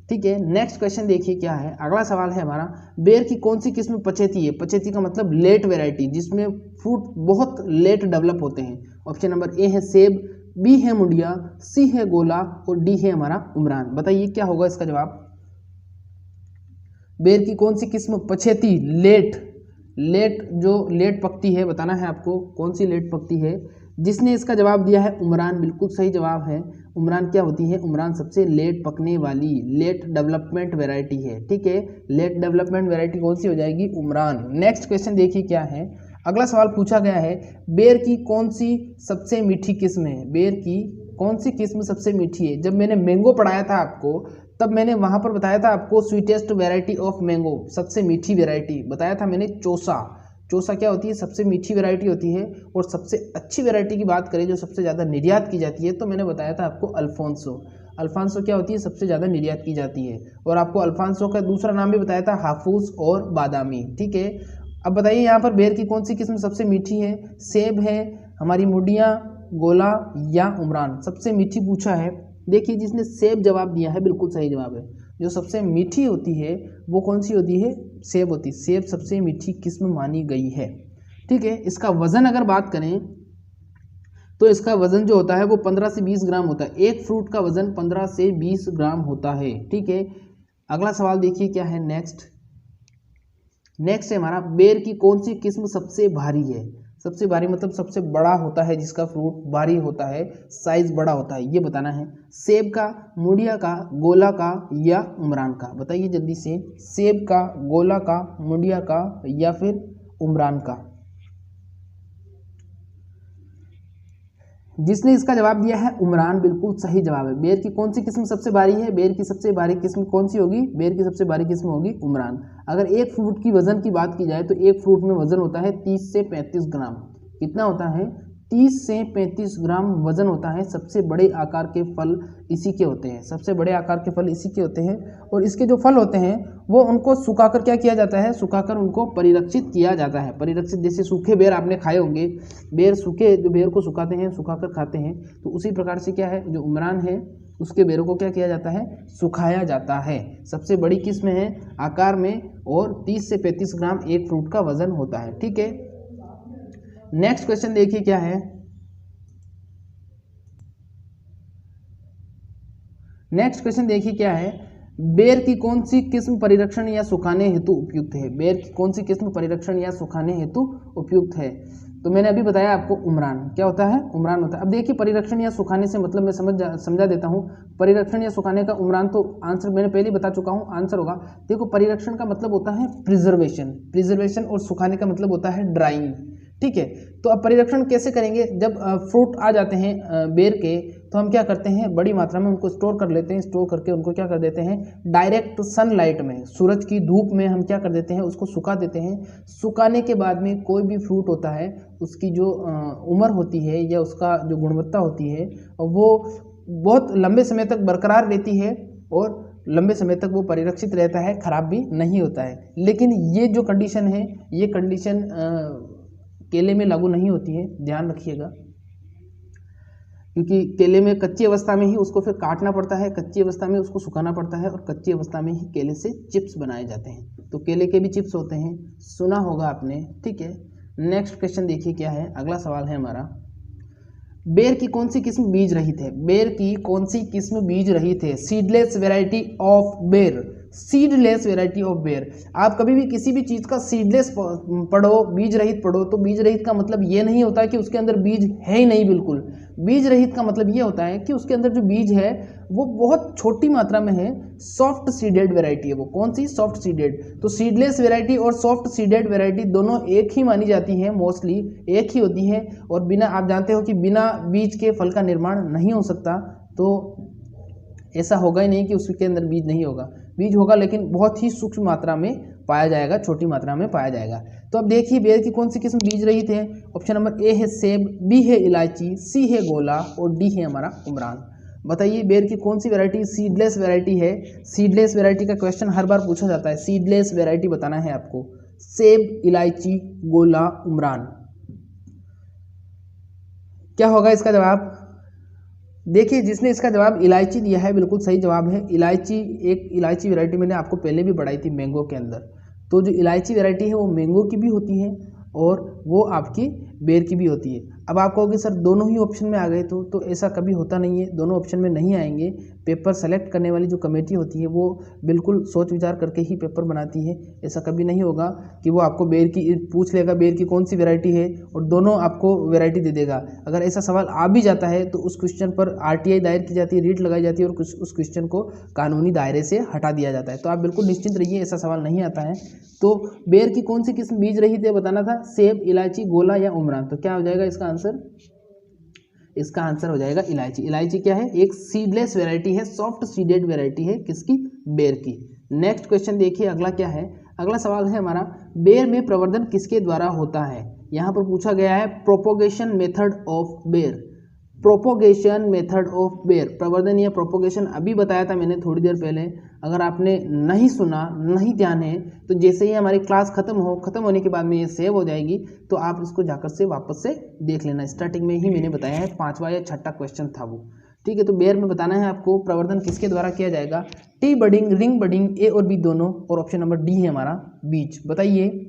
ठीक है, नेक्स्ट क्वेश्चन देखिए क्या है। अगला सवाल है हमारा, बेर की कौन सी किस्म पचेती है। पचेती का मतलब लेट वैरायटी, जिसमें फ्रूट बहुत लेट डेवलप होते हैं। ऑप्शन नंबर ए है सेब, बी है मुंडिया, सी है गोला और डी है हमारा उमरान। बताइए क्या होगा इसका जवाब। बेर की कौन सी किस्म पछेती लेट जो लेट पकती है, बताना है आपको कौन सी लेट पकती है। जिसने इसका जवाब दिया है उमरान, बिल्कुल सही जवाब है। उमरान क्या होती है? उमरान सबसे लेट पकने वाली लेट डेवलपमेंट वैरायटी है। ठीक है, लेट डेवलपमेंट वैरायटी कौन सी हो जाएगी? उमरान। नेक्स्ट क्वेश्चन देखिए क्या है। अगला सवाल पूछा गया है, बेर की कौन सी सबसे मीठी किस्म है? बेर की कौन सी किस्म सबसे मीठी है? जब मैंने मैंगो पढ़ाया था आपको, तब मैंने वहां पर बताया था आपको स्वीटेस्ट वैरायटी ऑफ मैंगो, सबसे मीठी वैरायटी बताया था मैंने चौसा। चौसा क्या होती है? सबसे मीठी वैरायटी होती है। और सबसे अच्छी वैरायटी की बात करें जो सबसे ज़्यादा निर्यात की जाती है, तो मैंने बताया था आपको अल्फांसो। अल्फांसो क्या होती है? सबसे ज़्यादा निर्यात की जाती है। और आपको अल्फांसो का दूसरा नाम भी बताया था हाफूस और बादामी। ठीक है, अब बताइए यहाँ पर बेर की कौन सी किस्म सबसे मीठी है? सेब है, हमारी मुडिया, गोला या उमरान? सबसे मीठी पूछा है। देखिए जिसने सेब जवाब दिया है बिल्कुल सही जवाब है। जो सबसे मीठी होती है वो कौन सी होती है? सेब होती है। सेब सबसे मीठी किस्म मानी गई है। ठीक है, इसका वजन अगर बात करें तो इसका वजन जो होता है वो 15 से 20 ग्राम होता है। एक फ्रूट का वजन 15 से 20 ग्राम होता है। ठीक है, अगला सवाल देखिए क्या है। नेक्स्ट है हमारा, बेर की कौन सी किस्म सबसे भारी है? सबसे भारी मतलब सबसे बड़ा होता है, जिसका फ्रूट भारी होता है, साइज बड़ा होता है, ये बताना है। सेब का, मुडिया का, गोला का या उमरान का? बताइए जल्दी से। सेब का, गोला का, मुडिया का या फिर उमरान का? जिसने इसका जवाब दिया है उमरान, बिल्कुल सही जवाब है। बेर की कौन सी किस्म सबसे भारी है? बेर की सबसे भारी किस्म कौन सी होगी? बेर की सबसे भारी किस्म होगी उमरान। अगर एक फ्रूट की वजन की बात की जाए तो एक फ्रूट में वजन होता है 30 से 35 ग्राम। कितना होता है? 30 से 35 ग्राम वजन होता है। सबसे बड़े आकार के फल इसी के होते हैं। सबसे बड़े आकार के फल इसी के होते हैं। और इसके जो फल होते हैं वो उनको सुखाकर क्या किया जाता है? सुखाकर उनको परिरक्षित किया जाता है। परिरक्षित जैसे सूखे बेर आपने खाए होंगे, बेर सूखे, जो बेर को सुखाते हैं, सुखाकर खाते हैं, तो उसी प्रकार से क्या है, जो उमरान है उसके बेरों को क्या किया जाता है? सुखाया जाता है। सबसे बड़ी किस्म है आकार में और 30 से 35 ग्राम एक फ्रूट का वजन होता है। ठीक है, नेक्स्ट क्वेश्चन देखिए क्या है। नेक्स्ट क्वेश्चन देखिए क्या है। बेर की कौन सी किस्म परिरक्षण या सुखाने हेतु उपयुक्त है? बेर की कौन सी किस्म परिरक्षण या सुखाने हेतु उपयुक्त है? तो मैंने अभी बताया आपको उमरान। क्या होता है? उमरान होता है। अब देखिए परिरक्षण या सुखाने से मतलब मैं समझा देता हूँ। परिरक्षण या सुखाने का उमरान तो आंसर मैंने पहले ही बता चुका हूँ, आंसर होगा। देखो परिरक्षण का मतलब होता है प्रिजर्वेशन और सुखाने का मतलब होता है ड्राइंग। ठीक है, तो अब परिरक्षण कैसे करेंगे? जब फ्रूट आ जाते हैं बेर के, तो हम क्या करते हैं? बड़ी मात्रा में उनको स्टोर कर लेते हैं। स्टोर करके उनको क्या कर देते हैं? डायरेक्ट सनलाइट में, सूरज की धूप में हम क्या कर देते हैं? उसको सुखा देते हैं। सुखाने के बाद में कोई भी फ्रूट होता है उसकी जो उम्र होती है या उसका जो गुणवत्ता होती है वो बहुत लंबे समय तक बरकरार रहती है और लंबे समय तक वो परिरक्षित रहता है, खराब भी नहीं होता है। लेकिन ये जो कंडीशन है, ये कंडीशन केले में लागू नहीं होती है, ध्यान रखिएगा। क्योंकि केले में कच्ची अवस्था में ही उसको फिर काटना पड़ता है, कच्ची अवस्था में उसको सुखाना पड़ता है और कच्ची अवस्था में ही केले से चिप्स बनाए जाते हैं। तो केले के भी चिप्स होते हैं, सुना होगा आपने। ठीक है, नेक्स्ट क्वेश्चन देखिए क्या है। अगला सवाल है हमारा, बेर की कौन सी किस्म बीज रहित है? बेर की कौन सी किस्म बीज रहित है? सीडलेस वेराइटी ऑफ बेर। सीडलेस वेराइटी ऑफ बेर। आप कभी भी किसी भी चीज़ का सीडलेस पढ़ो, बीज रहित पढ़ो, तो बीज रहित का मतलब ये नहीं होता कि उसके अंदर बीज है ही नहीं, बिल्कुल। बीज रहित का मतलब ये होता है कि उसके अंदर जो बीज है वो बहुत छोटी मात्रा में है। सॉफ्ट सीडेड वेराइटी है वो। कौन सी? Soft seeded. तो सीडलेस वेराइटी और सॉफ्ट सीडेड वेराइटी दोनों एक ही मानी जाती हैं, मोस्टली एक ही होती है। और बिना, आप जानते हो कि बिना बीज के फल का निर्माण नहीं हो सकता। तो ऐसा होगा ही नहीं कि उसके अंदर बीज नहीं होगा, बीज होगा लेकिन बहुत ही सूक्ष्म मात्रा में पाया जाएगा, छोटी मात्रा में पाया जाएगा। तो अब देखिए बेर की कौन सी किस्म बीज रहित है। ऑप्शन नंबर ए है सेब, बी है इलायची, सी है गोला और डी है हमारा उमरान। बताइए बेर की कौन सी वैरायटी सीडलेस वैरायटी है? सीडलेस वैरायटी का क्वेश्चन हर बार पूछा जाता है। सीडलेस वैरायटी बताना है आपको। सेब, इलायची, गोला, उमरान। क्या होगा इसका जवाब? देखिए जिसने इसका जवाब इलायची दिया है बिल्कुल सही जवाब है। इलायची, एक इलायची वैरायटी मैंने आपको पहले भी पढ़ाई थी मैंगो के अंदर। तो जो इलायची वैरायटी है वो मैंगो की भी होती है और वो आपकी बेर की भी होती है। अब आप कहोगे सर दोनों ही ऑप्शन में आ गए, तो ऐसा कभी होता नहीं है, दोनों ऑप्शन में नहीं आएंगे। पेपर सेलेक्ट करने वाली जो कमेटी होती है वो बिल्कुल सोच विचार करके ही पेपर बनाती है। ऐसा कभी नहीं होगा कि वो आपको बेर की पूछ लेगा बेर की कौन सी वैरायटी है और दोनों आपको वैरायटी दे देगा। अगर ऐसा सवाल आ भी जाता है तो उस क्वेश्चन पर आरटीआई दायर की जाती है, रीट लगाई जाती है और उस क्वेश्चन को कानूनी दायरे से हटा दिया जाता है। तो आप बिल्कुल निश्चिंत रहिए, ऐसा सवाल नहीं आता है। तो बेर की कौन सी किस्म बीज रही थी बताना था, सेब, इलायची, गोला या उमरान। तो क्या हो जाएगा इसका आंसर? इसका आंसर हो जाएगा इलायची। इलायची क्या है? एक सीडलेस वैरायटी है, सॉफ्ट सीडेड वैरायटी है किसकी? बेर की। नेक्स्ट क्वेश्चन देखिए, अगला क्या है? अगला सवाल है हमारा, बेर में प्रवर्धन किसके द्वारा होता है? यहाँ पर पूछा गया है प्रोपोगेशन मेथड ऑफ बेर। प्रोपोगेशन मेथड ऑफ बेर, प्रवर्धन या प्रोपोगेशन अभी बताया था मैंने थोड़ी देर पहले। अगर आपने नहीं सुना, नहीं ध्यान है, तो जैसे ही हमारी क्लास खत्म होने के बाद में ये सेव हो जाएगी तो आप इसको जाकर से वापस से देख लेना। स्टार्टिंग में ही मैंने बताया है, 5वां या 6ठा क्वेश्चन था वो। ठीक है, तो बेर में बताना है आपको प्रवर्धन किसके द्वारा किया जाएगा? टी बडिंग, रिंग बडिंग, ए और बी दोनों, और ऑप्शन नंबर डी है हमारा बीज। बताइए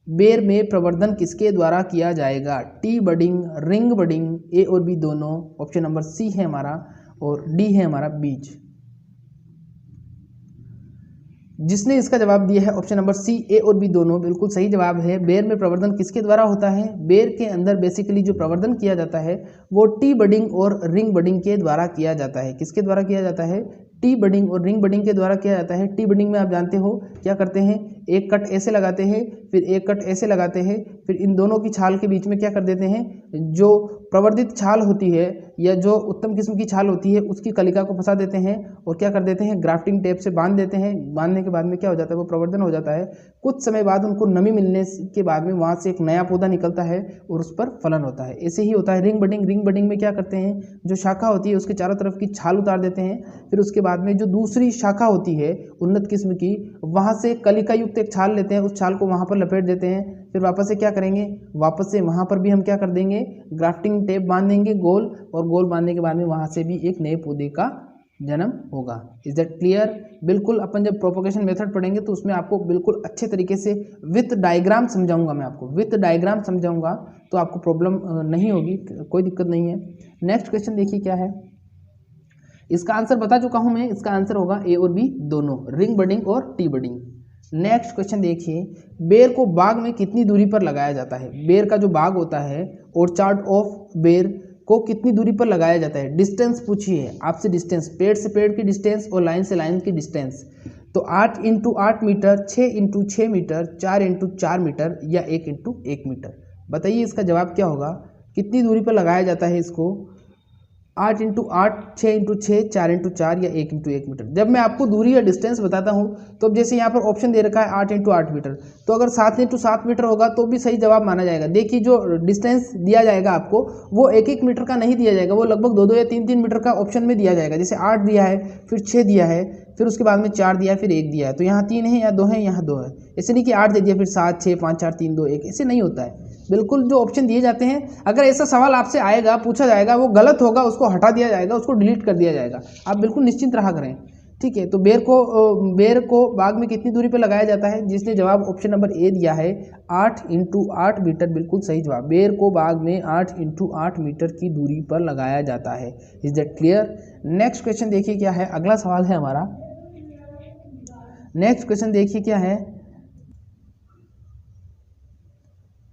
बेर में प्रवर्धन किसके द्वारा किया जाएगा? टी बडिंग, रिंग बडिंग, ए और बी दोनों, ऑप्शन नंबर सी है हमारा और डी है हमारा बीज। जिसने इसका जवाब दिया है ऑप्शन नंबर सी, ए और बी दोनों, बिल्कुल सही जवाब है। बेर में प्रवर्धन किसके द्वारा होता है? बेर के अंदर बेसिकली जो प्रवर्धन किया जाता है वो टी बडिंग और रिंग बडिंग के द्वारा किया जाता है। किसके द्वारा किया जाता है? टी बडिंग और रिंग बडिंग के द्वारा किया जाता है। टी बडिंग में आप जानते हो क्या करते हैं, एक कट ऐसे लगाते हैं, फिर एक कट ऐसे लगाते हैं, फिर इन दोनों की छाल के बीच में क्या कर देते हैं, जो प्रवर्धित छाल होती है या जो उत्तम किस्म की छाल होती है उसकी कलिका को फंसा देते हैं और क्या कर देते हैं, ग्राफ्टिंग टेप से बांध देते हैं। बांधने के बाद में क्या हो जाता है, वो प्रवर्धन हो जाता है। कुछ समय बाद उनको नमी मिलने के बाद में वहाँ से एक नया पौधा निकलता है और उस पर फलन होता है। ऐसे ही होता है रिंग बडिंग। रिंग बडिंग में क्या करते हैं, जो शाखा होती है उसके चारों तरफ की छाल उतार देते हैं, फिर उसके बाद में जो दूसरी शाखा होती है उन्नत किस्म की, वहाँ से कलिका युक्त एक छाल लेते हैं, उस छाल को वहाँ पर लपेट देते हैं, फिर वापस से क्या करेंगे, वापस से वहाँ पर भी हम क्या कर देंगे, ग्राफ्टिंग टेप बांध देंगे गोल, और गोल बांधने के बाद में वहाँ से भी एक नए पौधे का जन्म होगा। Is that clear? बिल्कुल अपन जब प्रोपोगेशन मेथड पढ़ेंगे तो उसमें आपको बिल्कुल अच्छे तरीके से विथ डायग्राम समझाऊंगा, मैं आपको विथ डायग्राम समझाऊंगा, तो आपको प्रॉब्लम नहीं होगी, कोई दिक्कत नहीं है। नेक्स्ट क्वेश्चन देखिए क्या है, इसका आंसर बता चुका हूं मैं, इसका आंसर होगा ए और बी दोनों, रिंग बडिंग और टी बडिंग। नेक्स्ट क्वेश्चन देखिए, बेर को बाग में कितनी दूरी पर लगाया जाता है? बेर का जो बाग होता है, ऑर्चार्ड ऑफ बेर को कितनी दूरी पर लगाया जाता है? डिस्टेंस पूछिए आपसे, डिस्टेंस, पेड़ से पेड़ की डिस्टेंस और लाइन से लाइन की डिस्टेंस। तो 8 × 8 मीटर, 6 × 6 मीटर, 4 × 4 मीटर या 1 × 1 मीटर। बताइए इसका जवाब क्या होगा, कितनी दूरी पर लगाया जाता है इसको? 8 × 8, 6 × 6, 4 × 4 या 1 × 1 मीटर। जब मैं आपको दूरी या डिस्टेंस बताता हूं तो अब जैसे यहाँ पर ऑप्शन दे रखा है 8 × 8 मीटर, तो अगर 7 × 7 मीटर होगा तो भी सही जवाब माना जाएगा। देखिए जो डिस्टेंस दिया जाएगा आपको वो 1-1 मीटर का नहीं दिया जाएगा, वो लगभग 2-2 या 3-3 मीटर का ऑप्शन में दिया जाएगा। जैसे 8 दिया है, फिर 6 दिया है, फिर उसके बाद में 4 दिया है, फिर 1 दिया है, तो यहाँ 3 है या 2 है, यहाँ 2 है। ऐसे नहीं कि 8 दे दिया फिर 7, 6, 5, 4, 3, 2, 1, ऐसे नहीं होता है। बिल्कुल जो ऑप्शन दिए जाते हैं, अगर ऐसा सवाल आपसे आएगा, पूछा जाएगा, वो गलत होगा, उसको हटा दिया जाएगा, उसको डिलीट कर दिया जाएगा। आप बिल्कुल निश्चिंत रहा करें, ठीक है। तो बेर को बाग में कितनी दूरी पर लगाया जाता है? जिसने जवाब ऑप्शन नंबर ए दिया है 8 × 8 मीटर, बिल्कुल सही जवाब। बेर को बाग में 8 × 8 मीटर की दूरी पर लगाया जाता है। Is that clear? Next question देखिए क्या है, अगला सवाल है हमारा। नेक्स्ट क्वेश्चन देखिए क्या है,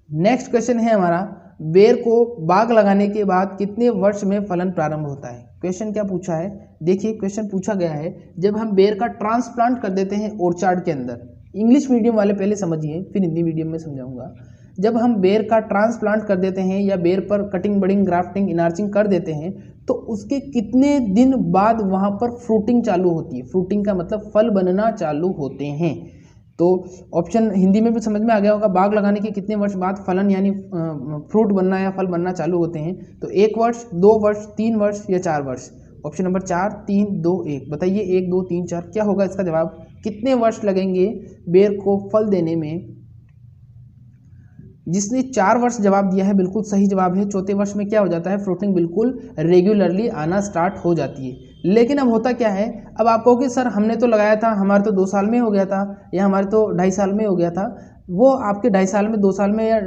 नेक्स्ट क्वेश्चन है हमारा, बेर को बाग लगाने के बाद कितने वर्ष में फलन प्रारंभ होता है? क्वेश्चन क्या पूछा है, देखिए क्वेश्चन पूछा गया है, जब हम बेर का ट्रांसप्लांट कर देते हैं ऑर्चार्ड के अंदर, इंग्लिश मीडियम वाले पहले समझिए फिर हिंदी मीडियम में समझाऊंगा। जब हम बेर का ट्रांसप्लांट कर देते हैं या बेर पर कटिंग बडिंग ग्राफ्टिंग इनार्चिंग कर देते हैं तो उसके कितने दिन बाद वहाँ पर फ्रूटिंग चालू होती है? फ्रूटिंग का मतलब फल बनना चालू होते हैं। तो ऑप्शन हिंदी में भी समझ में आ गया होगा, बाग लगाने के कितने वर्ष बाद फलन यानी फ्रूट बनना या फल बनना चालू होते हैं? तो 1 वर्ष, 2 वर्ष, 3 वर्ष या 4 वर्ष। Option number 4, 3, 2, 1। बताइए 1, 2, 3, 4 क्या होगा इसका जवाब? कितने वर्ष लगेंगे बेर को फल देने में? जिसने 4 वर्ष जवाब दिया है बिल्कुल सही जवाब है। चौथे वर्ष में क्या हो जाता है, फ्रूटिंग बिल्कुल रेगुलरली आना स्टार्ट हो जाती है। लेकिन अब होता क्या है, अब आप कहोगे सर हमने तो लगाया था, हमारे तो 2 साल में हो गया था या हमारे तो 2.5 साल में हो गया था। वो आपके 2.5 साल में, 2 साल में या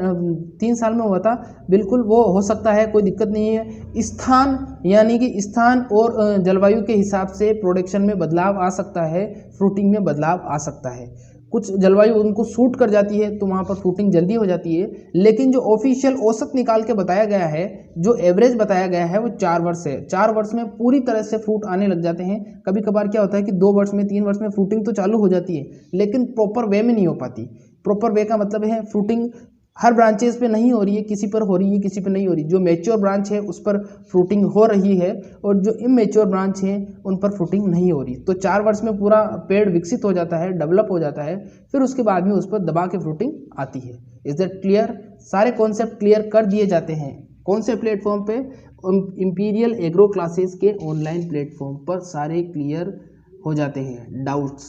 3 साल में हुआ था, बिल्कुल वो हो सकता है, कोई दिक्कत नहीं है। स्थान यानी कि स्थान और जलवायु के हिसाब से प्रोडक्शन में बदलाव आ सकता है, फ्रूटिंग में बदलाव आ सकता है। कुछ जलवायु उनको सूट कर जाती है तो वहाँ पर फ्रूटिंग जल्दी हो जाती है, लेकिन जो ऑफिशियल औसत निकाल के बताया गया है, जो एवरेज बताया गया है, वो 4 वर्ष है। 4 वर्ष में पूरी तरह से फ्रूट आने लग जाते हैं। कभी कभार क्या होता है कि 2 वर्ष में, 3 वर्ष में फ्रूटिंग तो चालू हो जाती है, लेकिन प्रॉपर वे में नहीं हो पाती। प्रॉपर वे का मतलब है फ्रूटिंग हर ब्रांचेस पे नहीं हो रही है, किसी पर हो रही है, किसी पर नहीं हो रही। जो मैच्योर ब्रांच है उस पर फ्रूटिंग हो रही है और जो इमेच्योर ब्रांच है उन पर फ्रूटिंग नहीं हो रही। तो 4 वर्ष में पूरा पेड़ विकसित हो जाता है, डेवलप हो जाता है, फिर उसके बाद में उस पर दबा के फ्रूटिंग आती है। Is that clear? सारे कॉन्सेप्ट क्लियर कर दिए जाते हैं। कौन से प्लेटफॉर्म पे? इंपीरियल एग्रो क्लासेस के ऑनलाइन प्लेटफॉर्म पर सारे क्लियर हो जाते हैं डाउट्स।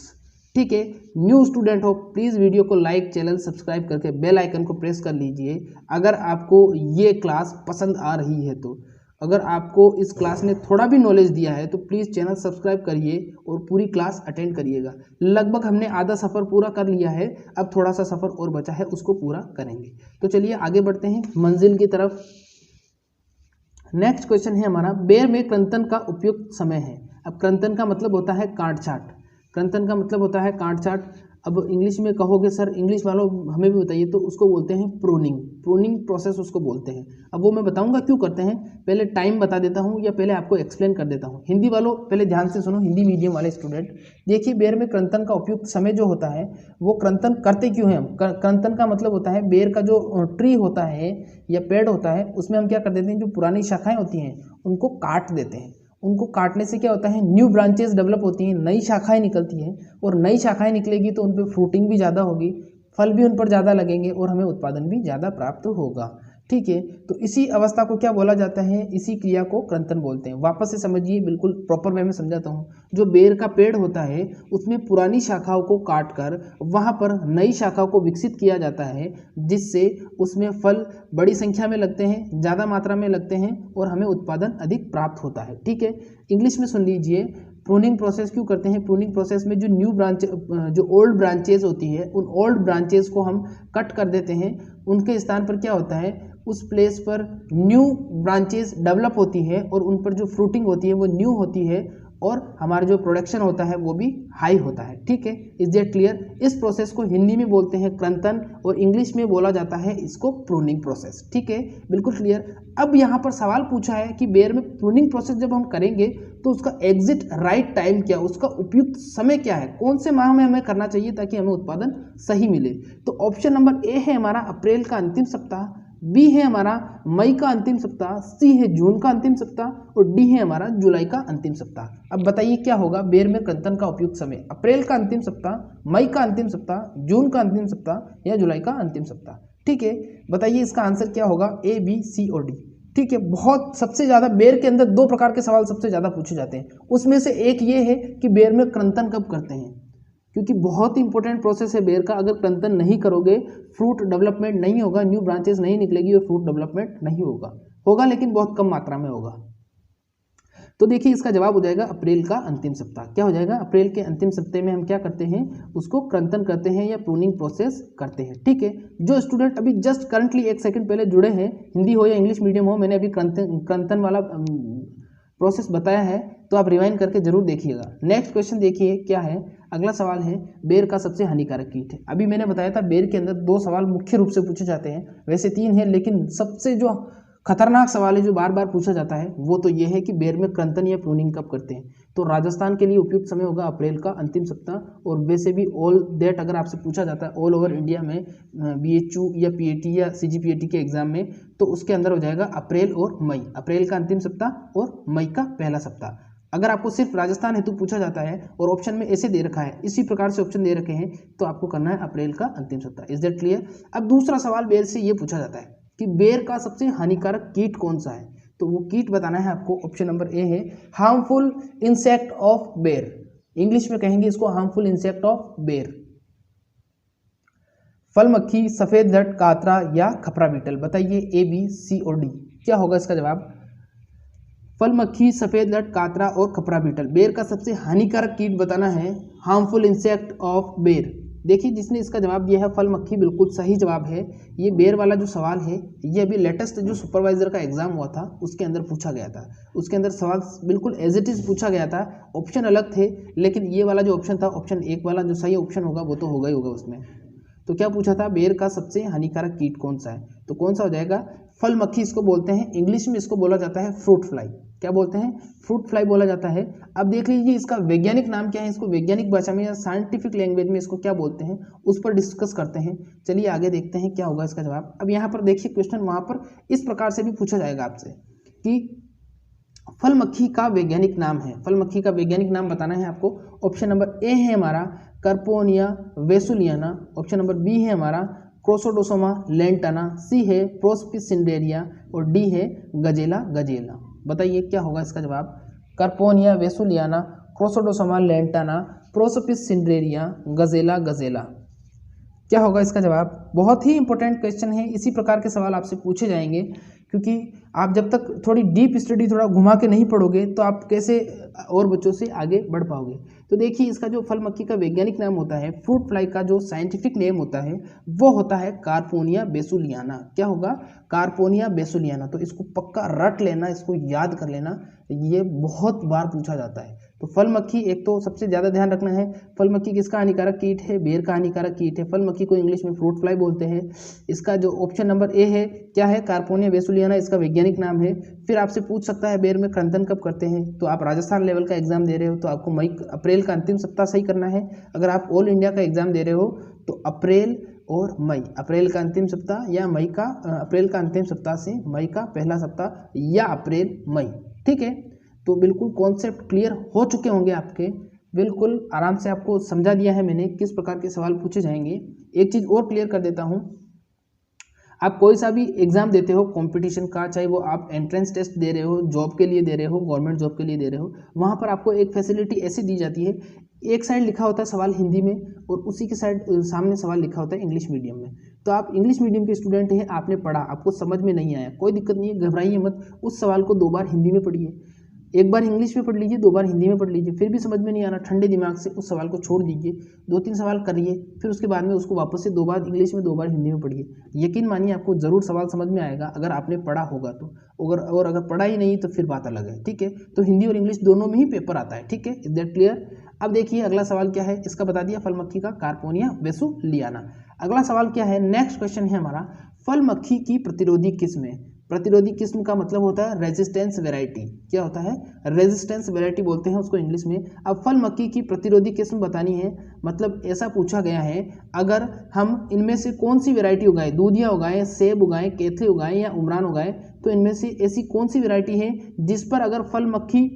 ठीक है, न्यू स्टूडेंट हो प्लीज़ वीडियो को लाइक, चैनल सब्सक्राइब करके बेल आइकन को प्रेस कर लीजिए अगर आपको ये क्लास पसंद आ रही है तो। अगर आपको इस क्लास ने थोड़ा भी नॉलेज दिया है तो प्लीज़ चैनल सब्सक्राइब करिए और पूरी क्लास अटेंड करिएगा। लगभग हमने आधा सफ़र पूरा कर लिया है, अब थोड़ा सा सफ़र और बचा है, उसको पूरा करेंगे। तो चलिए आगे बढ़ते हैं मंजिल की तरफ। नेक्स्ट क्वेश्चन है हमारा, बेर में कृंतन का उपयुक्त समय है। अब कृंतन का मतलब होता है काट छांट। कृंतन का मतलब होता है काट छांट। अब इंग्लिश में कहोगे सर, इंग्लिश वालों हमें भी बताइए, तो उसको बोलते हैं प्रूनिंग। प्रूनिंग प्रोसेस उसको बोलते हैं। अब वो मैं बताऊंगा क्यों करते हैं, पहले टाइम बता देता हूँ या पहले आपको एक्सप्लेन कर देता हूँ। हिंदी वालों पहले ध्यान से सुनो, हिंदी मीडियम वाले स्टूडेंट देखिए, बेर में कृंतन का उपयुक्त समय जो होता है, वो कृंतन करते क्यों हैं हम? कृंतन का मतलब होता है बेर का जो ट्री होता है या पेड़ होता है, उसमें हम क्या कर देते हैं, जो पुरानी शाखाएं होती हैं उनको काट देते हैं। उनको काटने से क्या होता है, न्यू ब्रांचेस डेवलप होती हैं, नई शाखाएं निकलती हैं, और नई शाखाएं निकलेगी तो उन पर फ्रूटिंग भी ज़्यादा होगी, फल भी उन पर ज़्यादा लगेंगे और हमें उत्पादन भी ज़्यादा प्राप्त होगा। ठीक है, तो इसी अवस्था को क्या बोला जाता है, इसी क्रिया को कृंतन बोलते हैं। वापस से समझिए, बिल्कुल प्रॉपर वे में समझाता हूँ। जो बेर का पेड़ होता है उसमें पुरानी शाखाओं को काट कर वहाँ पर नई शाखाओं को विकसित किया जाता है, जिससे उसमें फल बड़ी संख्या में लगते हैं, ज़्यादा मात्रा में लगते हैं और हमें उत्पादन अधिक प्राप्त होता है। ठीक है, इंग्लिश में सुन लीजिए, प्रूनिंग प्रोसेस क्यों करते हैं? प्रूनिंग प्रोसेस में जो न्यू ब्रांच, जो ओल्ड ब्रांचेज होती है, उन ओल्ड ब्रांचेज को हम कट कर देते हैं। उनके स्थान पर क्या होता है, उस प्लेस पर न्यू ब्रांचेस डेवलप होती है और उन पर जो फ्रूटिंग होती है वो न्यू होती है और हमारा जो प्रोडक्शन होता है वो भी हाई होता है। ठीक है, इज दैट क्लियर? इस प्रोसेस को हिंदी में बोलते हैं कृंतन और इंग्लिश में बोला जाता है इसको प्रूनिंग प्रोसेस। ठीक है, बिल्कुल क्लियर। अब यहाँ पर सवाल पूछा है कि बेर में प्रूनिंग प्रोसेस जब हम करेंगे तो उसका एग्जिट राइट टाइम क्या, उसका उपयुक्त समय क्या है, कौन से माह में हमें करना चाहिए ताकि हमें उत्पादन सही मिले? तो ऑप्शन नंबर ए है हमारा अप्रैल का अंतिम सप्ताह, बी है हमारा मई का अंतिम सप्ताह, सी है जून का अंतिम सप्ताह और डी है हमारा जुलाई का अंतिम सप्ताह। अब बताइए क्या होगा बेर में कृंतन का उपयुक्त समय? अप्रैल का अंतिम सप्ताह, मई का अंतिम सप्ताह, जून का अंतिम सप्ताह या जुलाई का अंतिम सप्ताह? ठीक है, बताइए इसका आंसर क्या होगा, ए, बी, सी और डी। ठीक है, बहुत सबसे ज़्यादा बेर के अंदर 2 प्रकार के सवाल सबसे ज़्यादा पूछे जाते हैं, उसमें से एक ये है कि बेर में कृंतन कब करते हैं, क्योंकि बहुत ही इंपॉर्टेंट प्रोसेस है बेर का। अगर कृंतन नहीं करोगे फ्रूट डेवलपमेंट नहीं होगा, न्यू ब्रांचेस नहीं निकलेगी और फ्रूट डेवलपमेंट नहीं होगा लेकिन बहुत कम मात्रा में होगा। तो देखिए इसका जवाब हो जाएगा अप्रैल का अंतिम सप्ताह। क्या हो जाएगा, अप्रैल के अंतिम सप्ताह में हम क्या करते हैं, उसको कृंतन करते हैं या प्रूनिंग प्रोसेस करते हैं। ठीक है, जो स्टूडेंट अभी जस्ट करंटली 1 सेकंड पहले जुड़े हैं, हिंदी हो या इंग्लिश मीडियम हो, मैंने अभी कृंतन वाला प्रोसेस बताया है, तो आप रिवाइंड करके जरूर देखिएगा। नेक्स्ट क्वेश्चन देखिए क्या है, अगला सवाल है बेर का सबसे हानिकारक कीट है। अभी मैंने बताया था बेर के अंदर 2 सवाल मुख्य रूप से पूछे जाते हैं, वैसे 3 हैं, लेकिन सबसे जो खतरनाक सवाल है जो बार बार पूछा जाता है वो तो ये है कि बेर में कृंतन या प्रूनिंग कब करते हैं। तो राजस्थान के लिए उपयुक्त समय होगा अप्रैल का अंतिम सप्ताह, और वैसे भी ऑल दैट अगर आपसे पूछा जाता है ऑल ओवर इंडिया में BHU या PAT या CGPAT के एग्जाम में, तो उसके अंदर हो जाएगा अप्रैल और मई, अप्रैल का अंतिम सप्ताह और मई का पहला सप्ताह। अगर आपको सिर्फ राजस्थान हेतु पूछा जाता है और ऑप्शन में ऐसे दे रखा है, इसी प्रकार से ऑप्शन दे रखे हैं, तो आपको करना है अप्रैल का अंतिम सप्ताह। Is that clear? अब दूसरा सवाल बेर से ये पूछा जाता है कि बेर का सबसे हानिकारक कीट कौन सा है, तो वो कीट बताना है आपको। ऑप्शन नंबर ए है हार्मफुल इंसेक्ट ऑफ बेर, इंग्लिश में कहेंगे इसको हार्मफुल इंसेक्ट ऑफ बेर। फल मक्खी, सफेद लट, कातरा या खपरा बीटल? बताइए ए, बी, सी और डी, क्या होगा इसका जवाब? फल मक्खी, सफेद लट, कातरा और खपरा बीटल। बेर का सबसे हानिकारक कीट बताना है, हार्मफुल इंसेक्ट ऑफ बेर। देखिए जिसने इसका जवाब दिया है फल मक्खी, बिल्कुल सही जवाब है। ये बेर वाला जो सवाल है ये अभी लेटेस्ट जो सुपरवाइजर का एग्जाम हुआ था उसके अंदर पूछा गया था। उसके अंदर सवाल बिल्कुल एज इट इज पूछा गया था, ऑप्शन अलग थे, लेकिन ये वाला जो ऑप्शन था, ऑप्शन 1 वाला जो सही ऑप्शन होगा वो तो होगा ही होगा उसमें। तो क्या पूछा था, बेर का सबसे हानिकारक कीट कौन सा है, तो कौन सा हो जाएगा, फल मक्खी इसको बोलते हैं। इंग्लिश में इसको बोला जाता है फ्रूट फ्लाई। क्या बोलते हैं, फ्रूट फ्लाई बोला जाता है। अब देख लीजिए इसका वैज्ञानिक नाम क्या है, इसको वैज्ञानिक भाषा में या साइंटिफिक लैंग्वेज में इसको क्या बोलते हैं, उस पर डिस्कस करते हैं। चलिए आगे देखते हैं क्या होगा इसका जवाब। अब यहाँ पर देखिए क्वेश्चन वहाँ पर इस प्रकार से भी पूछा जाएगा आपसे कि फल मक्खी का वैज्ञानिक नाम है, फल मक्खी का वैज्ञानिक नाम बताना है आपको। ऑप्शन नंबर ए है हमारा कार्पोनिया वेसुलियाना, ऑप्शन नंबर बी है हमारा क्रोसोडोसोमा लेंटाना, सी है प्रोस्पिस सिंडेरिया और डी है गजेला गजेला। बताइए क्या होगा इसका जवाब, कार्पोनिया वेसुलियाना, क्रोसोडोसोमा लेंटाना, प्रोस्पिस सिंडेरिया, गजेला गजेला, क्या होगा इसका जवाब। बहुत ही इंपॉर्टेंट क्वेश्चन है, इसी प्रकार के सवाल आपसे पूछे जाएंगे, क्योंकि आप जब तक थोड़ी डीप स्टडी थोड़ा घुमा के नहीं पढ़ोगे तो आप कैसे और बच्चों से आगे बढ़ पाओगे। तो देखिए इसका जो फल मक्खी का वैज्ञानिक नाम होता है, फ्रूट फ्लाई का जो साइंटिफिक नेम होता है वो होता है कार्पोनिया बेसुलियाना। क्या होगा, कार्पोनिया बेसुलियाना। तो इसको पक्का रट लेना, इसको याद कर लेना, ये बहुत बार पूछा जाता है। तो फल मक्खी एक तो सबसे ज़्यादा ध्यान रखना है, फल मक्खी किसका हानिकारक कीट है, बेर का हानिकारक कीट है। फल मक्खी को इंग्लिश में फ्रूट फ्लाई बोलते हैं। इसका जो ऑप्शन नंबर ए है क्या है, कार्पोनिया बेसुलियाना, इसका वैज्ञानिक नाम है। फिर आपसे पूछ सकता है बेर में क्रंदन कब करते हैं, तो आप राजस्थान लेवल का एग्जाम दे रहे हो तो आपको मई अप्रैल का अंतिम सप्ताह सही करना है। अगर आप ऑल इंडिया का एग्जाम दे रहे हो तो अप्रैल और मई, अप्रैल का अंतिम सप्ताह या मई का, अप्रैल का अंतिम सप्ताह से मई का पहला सप्ताह या अप्रैल मई, ठीक है। तो बिल्कुल कॉन्सेप्ट क्लियर हो चुके होंगे आपके, बिल्कुल आराम से आपको समझा दिया है मैंने किस प्रकार के सवाल पूछे जाएंगे। एक चीज़ और क्लियर कर देता हूँ, आप कोई सा भी एग्जाम देते हो कंपटीशन का, चाहे वो आप एंट्रेंस टेस्ट दे रहे हो, जॉब के लिए दे रहे हो, गवर्नमेंट जॉब के लिए दे रहे हो, वहाँ पर आपको एक फैसिलिटी ऐसी दी जाती है, एक साइड लिखा होता है सवाल हिंदी में और उसी के साइड सामने सवाल लिखा होता है इंग्लिश मीडियम में। तो आप इंग्लिश मीडियम के स्टूडेंट हैं, आपने पढ़ा, आपको समझ में नहीं आया, कोई दिक्कत नहीं है, घबराइए मत, उस सवाल को 2 बार हिंदी में पढ़िए, एक बार इंग्लिश में पढ़ लीजिए, 2 बार हिंदी में पढ़ लीजिए, फिर भी समझ में नहीं आ रहा, ठंडे दिमाग से उस सवाल को छोड़ दीजिए, 2-3 सवाल करिए, फिर उसके बाद में उसको वापस से 2 बार इंग्लिश में 2 बार हिंदी में पढ़िए। यकीन मानिए आपको ज़रूर सवाल समझ में आएगा अगर आपने पढ़ा होगा तो, अगर पढ़ा ही नहीं तो फिर बात अलग है, ठीक है। तो हिंदी और इंग्लिश दोनों में ही पेपर आता है, ठीक है, इज दैट क्लियर। अब देखिए अगला सवाल क्या है, इसका बता दिया फल मक्खी का, कार्पोनिया वेसुलियाना। अगला सवाल क्या है, नेक्स्ट क्वेश्चन है हमारा, फल मक्खी की प्रतिरोधी किस्में। प्रतिरोधी किस्म का मतलब होता है रेजिस्टेंस वैरायटी। क्या होता है, रेजिस्टेंस वैरायटी बोलते हैं उसको इंग्लिश में। अब फल मक्खी की प्रतिरोधी किस्म बतानी है, मतलब ऐसा पूछा गया है अगर हम इनमें से कौन सी वैरायटी उगाएं, दूधिया उगाएं, सेब उगाएं, केथले उगाएं या उमरान उगाएं, तो इनमें से ऐसी कौन सी वैरायटी है जिस पर अगर फल मक्खी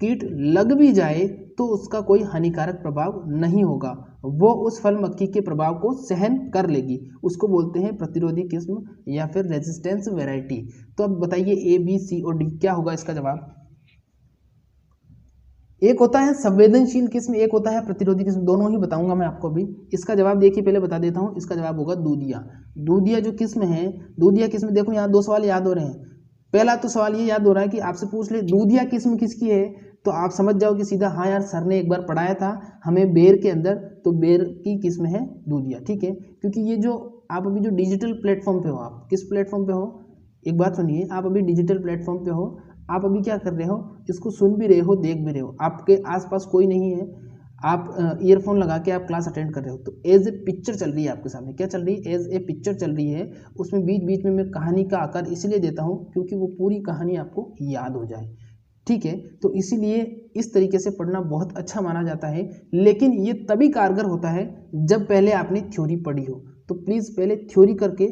कीट लग भी जाए तो उसका कोई हानिकारक प्रभाव नहीं होगा, वो उस फल मक्खी के प्रभाव को सहन कर लेगी, उसको बोलते हैं प्रतिरोधी किस्म या फिर रेजिस्टेंस वैरायटी। तो अब बताइए ए बी सी और डी क्या होगा इसका जवाब। एक होता है संवेदनशील किस्म, एक होता है प्रतिरोधी किस्म, दोनों ही बताऊंगा मैं आपको अभी। इसका जवाब देखिए, पहले बता देता हूं, इसका जवाब होगा दूधिया। दूधिया जो किस्म है, दूधिया किस्म, देखो यहाँ 2 सवाल याद हो रहे हैं। पहला तो सवाल ये याद हो रहा है कि आपसे पूछ ले दूधिया किस्म किसकी है, तो आप समझ जाओ कि सीधा हाँ यार सर ने एक बार पढ़ाया था हमें बेर के अंदर, तो बेर की किस्म है दूधिया, ठीक है। क्योंकि ये जो आप अभी जो डिजिटल प्लेटफॉर्म पे हो, आप किस प्लेटफॉर्म पे हो, एक बात सुनिए, आप अभी डिजिटल प्लेटफॉर्म पे हो, आप अभी क्या कर रहे हो, इसको सुन भी रहे हो, देख भी रहे हो, आपके आसपास कोई नहीं है, आप ईयरफोन लगा के आप क्लास अटेंड कर रहे हो, तो एज ए पिक्चर चल रही है आपके सामने। क्या चल रही है, एज ए पिक्चर चल रही है। उसमें बीच बीच में मैं कहानी का आकार इसलिए देता हूँ क्योंकि वो पूरी कहानी आपको याद हो जाए, ठीक है। तो इसीलिए इस तरीके से पढ़ना बहुत अच्छा माना जाता है, लेकिन ये तभी कारगर होता है जब पहले आपने थ्योरी पढ़ी हो। तो प्लीज़ पहले थ्योरी करके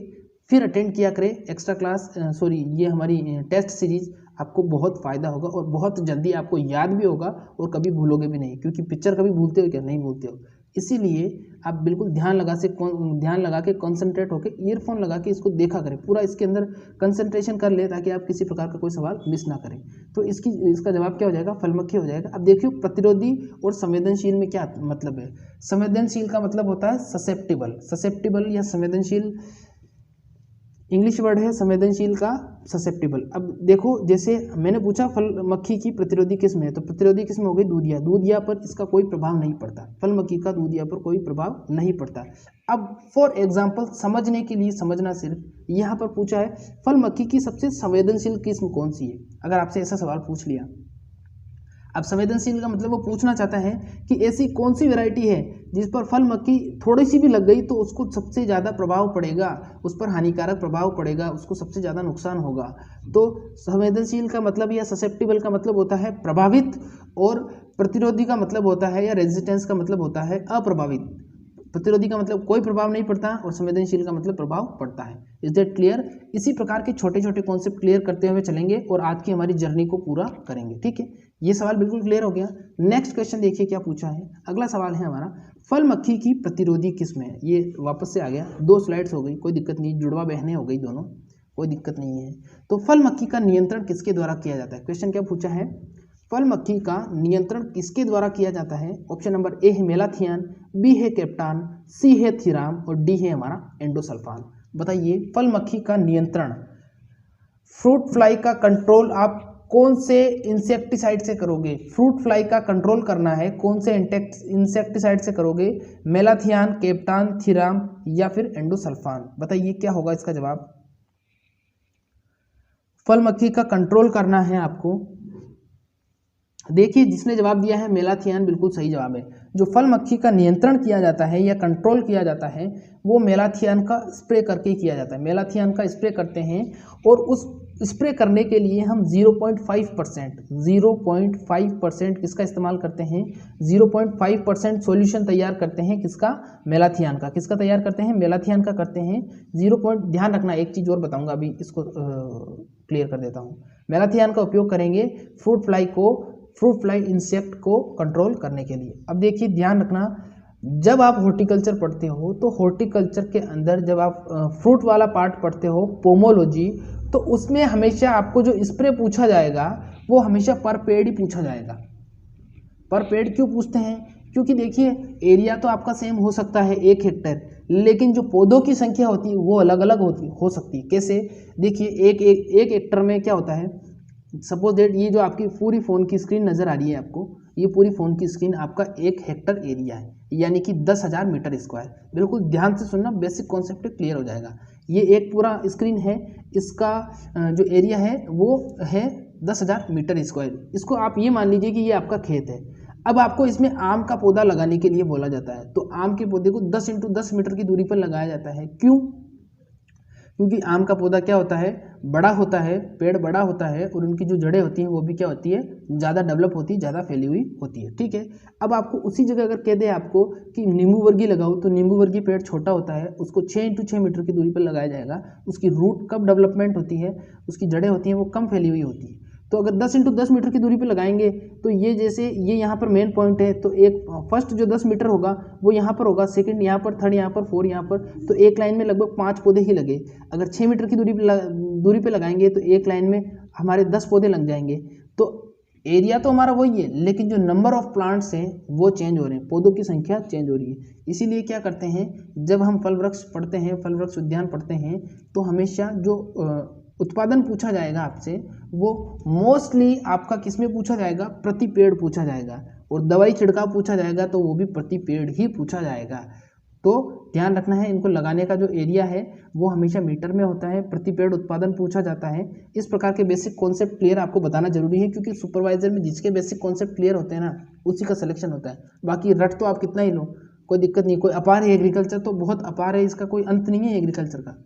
फिर अटेंड किया करें एक्स्ट्रा क्लास, ये हमारी टेस्ट सीरीज, आपको बहुत फ़ायदा होगा और बहुत जल्दी आपको याद भी होगा और कभी भूलोगे भी नहीं, क्योंकि पिक्चर कभी भूलते हो क्या, नहीं भूलते हो। इसीलिए आप बिल्कुल ध्यान लगा के कॉन्सेंट्रेट होकर ईयरफोन लगा के इसको देखा करें, पूरा इसके अंदर कंसंट्रेशन कर ले ताकि आप किसी प्रकार का कोई सवाल मिस ना करें। तो इसका जवाब क्या हो जाएगा, फल मक्खी हो जाएगा। अब देखिए प्रतिरोधी और संवेदनशील में क्या मतलब है। संवेदनशील का मतलब होता है ससेप्टिबल या संवेदनशील। इंग्लिश वर्ड है संवेदनशील का ससेप्टिबल। अब देखो जैसे मैंने पूछा फल मक्खी की प्रतिरोधी किस्म है, तो प्रतिरोधी किस्म हो गई दूधिया। दूधिया पर इसका कोई प्रभाव नहीं पड़ता, फल मक्खी का दूधिया पर कोई प्रभाव नहीं पड़ता। अब फॉर एग्जाम्पल समझने के लिए समझना, सिर्फ यहाँ पर पूछा है फल मक्खी की सबसे संवेदनशील किस्म कौन सी है। अगर आपसे ऐसा सवाल पूछ लिया, अब संवेदनशील का मतलब वो पूछना चाहता है कि ऐसी कौन सी वैरायटी है जिस पर फल मक्खी थोड़ी सी भी लग गई तो उसको सबसे ज़्यादा प्रभाव पड़ेगा, उस पर हानिकारक प्रभाव पड़ेगा, उसको सबसे ज़्यादा नुकसान होगा। तो संवेदनशील का मतलब या ससेप्टिबल का मतलब होता है प्रभावित, और प्रतिरोधी का मतलब होता है या रेजिस्टेंस का मतलब होता है अप्रभावित। प्रतिरोधी का मतलब कोई प्रभाव नहीं पड़ता और संवेदनशील का मतलब प्रभाव पड़ता है। Is that clear? इसी प्रकार के छोटे छोटे कॉन्सेप्ट क्लियर करते हुए चलेंगे और आज की हमारी जर्नी को पूरा करेंगे। ठीक है, ये सवाल बिल्कुल क्लियर हो गया। नेक्स्ट क्वेश्चन देखिए क्या पूछा है। अगला सवाल है हमारा, फल मक्खी की प्रतिरोधी किस्म है। ये वापस से आ गया, 2 स्लाइड्स हो गई, कोई दिक्कत नहीं, जुड़वा बहनें हो गई दोनों, कोई दिक्कत नहीं है। तो फल मक्खी का नियंत्रण किसके द्वारा किया जाता है? क्वेश्चन क्या पूछा है, फल मक्खी का नियंत्रण किसके द्वारा किया जाता है? ऑप्शन नंबर ए है मेलाथियन, बी है कैप्टान, सी है थीराम और डी है हमारा एंडोसल्फान। बताइए फल मक्खी का नियंत्रण, फ्रूट फ्लाई का कंट्रोल आप कौन से इंसेक्टिसाइड से करोगे? फ्रूट फ्लाई का कंट्रोल करना है, कौन से इंसेक्टिसाइड से करोगे? मेलाथियन, कैप्टान, थीराम या फिर एंडोसल्फान? बताइए क्या होगा इसका जवाब। फल मक्खी का कंट्रोल करना है आपको। देखिए जिसने जवाब दिया है मेलाथियन, बिल्कुल सही जवाब है। जो फल मक्खी का नियंत्रण किया जाता है या कंट्रोल किया जाता है वो मेलाथियन का स्प्रे करके किया जाता है। मेलाथियन का स्प्रे करते हैं और उस स्प्रे करने के लिए हम 0.5% किसका इस्तेमाल करते हैं? 0.5% सॉल्यूशन तैयार करते हैं। किसका? मेलाथियन का। किसका तैयार करते हैं? मेलाथियन का करते हैं। ध्यान रखना, एक चीज़ और बताऊंगा, अभी इसको क्लियर कर देता हूँ। मेलाथियन का उपयोग करेंगे फ्रूट फ्लाई इंसेक्ट को कंट्रोल करने के लिए। अब देखिए ध्यान रखना, जब आप हॉर्टिकल्चर पढ़ते हो तो हॉर्टिकल्चर के अंदर जब आप फ्रूट वाला पार्ट पढ़ते हो, पोमोलॉजी, तो उसमें हमेशा आपको जो स्प्रे पूछा जाएगा वो हमेशा पर पेड़ ही पूछा जाएगा। पर पेड़ क्यों पूछते हैं? क्योंकि देखिए एरिया तो आपका सेम हो सकता है 1 हेक्टेयर, लेकिन जो पौधों की संख्या होती है वो अलग अलग हो सकती है। कैसे? देखिए एक हेक्टर में क्या होता है, सपोज दैट ये जो आपकी पूरी फ़ोन की स्क्रीन नज़र आ रही है आपको, ये पूरी फ़ोन की स्क्रीन आपका 1 हेक्टर एरिया है, यानी कि 10,000 मीटर स्क्वायर। बिल्कुल ध्यान से सुनना, बेसिक कॉन्सेप्ट क्लियर हो जाएगा। ये एक पूरा स्क्रीन है, इसका जो एरिया है वो है 10,000 मीटर स्क्वायर। इसको आप ये मान लीजिए कि ये आपका खेत है। अब आपको इसमें आम का पौधा लगाने के लिए बोला जाता है, तो आम के पौधे को 10 × 10 मीटर की दूरी पर लगाया जाता है। क्यों? क्योंकि आम का पौधा क्या होता है, बड़ा होता है, पेड़ बड़ा होता है और उनकी जो जड़ें होती हैं वो भी क्या होती है, ज़्यादा डेवलप होती है, ज़्यादा फैली हुई होती है। ठीक है, अब आपको उसी जगह अगर कह दे आपको कि नींबू वर्गी लगाओ, तो नींबू वर्गी पेड़ छोटा होता है, उसको 6 × 6 मीटर की दूरी पर लगाया जाएगा। उसकी रूट कब डेवलपमेंट होती है, उसकी जड़ें होती हैं वो कम फैली हुई होती है। तो अगर 10 × 10 मीटर की दूरी पे लगाएंगे तो ये जैसे ये यहाँ पर मेन पॉइंट है, तो एक फर्स्ट जो 10 मीटर होगा वो यहाँ पर होगा, सेकंड यहाँ पर, थर्ड यहाँ पर, 4 यहाँ पर, तो एक लाइन में लगभग 5 पौधे ही लगे। अगर 6 मीटर की दूरी पे लगाएंगे तो एक लाइन में हमारे 10 पौधे लग जाएंगे। तो एरिया तो हमारा वही है, लेकिन जो नंबर ऑफ प्लांट्स हैं वो चेंज हो रहे हैं, पौधों की संख्या चेंज हो रही है। इसीलिए क्या करते हैं, जब हम फल वृक्ष पढ़ते हैं, फल वृक्ष उद्यान पढ़ते हैं, तो हमेशा जो उत्पादन पूछा जाएगा आपसे वो मोस्टली आपका किस में पूछा जाएगा, प्रति पेड़ पूछा जाएगा। और दवाई छिड़काव पूछा जाएगा तो वो भी प्रति पेड़ ही पूछा जाएगा। तो ध्यान रखना है, इनको लगाने का जो एरिया है वो हमेशा मीटर में होता है, प्रति पेड़ उत्पादन पूछा जाता है। इस प्रकार के बेसिक कॉन्सेप्ट क्लियर आपको बताना जरूरी है, क्योंकि सुपरवाइजर में जिसके बेसिक कॉन्सेप्ट क्लियर होते हैं ना उसी का सिलेक्शन होता है। बाकी रट तो आप कितना ही लो, कोई दिक्कत नहीं। कोई अपार है एग्रीकल्चर, तो बहुत अपार है, इसका कोई अंत नहीं है एग्रीकल्चर का।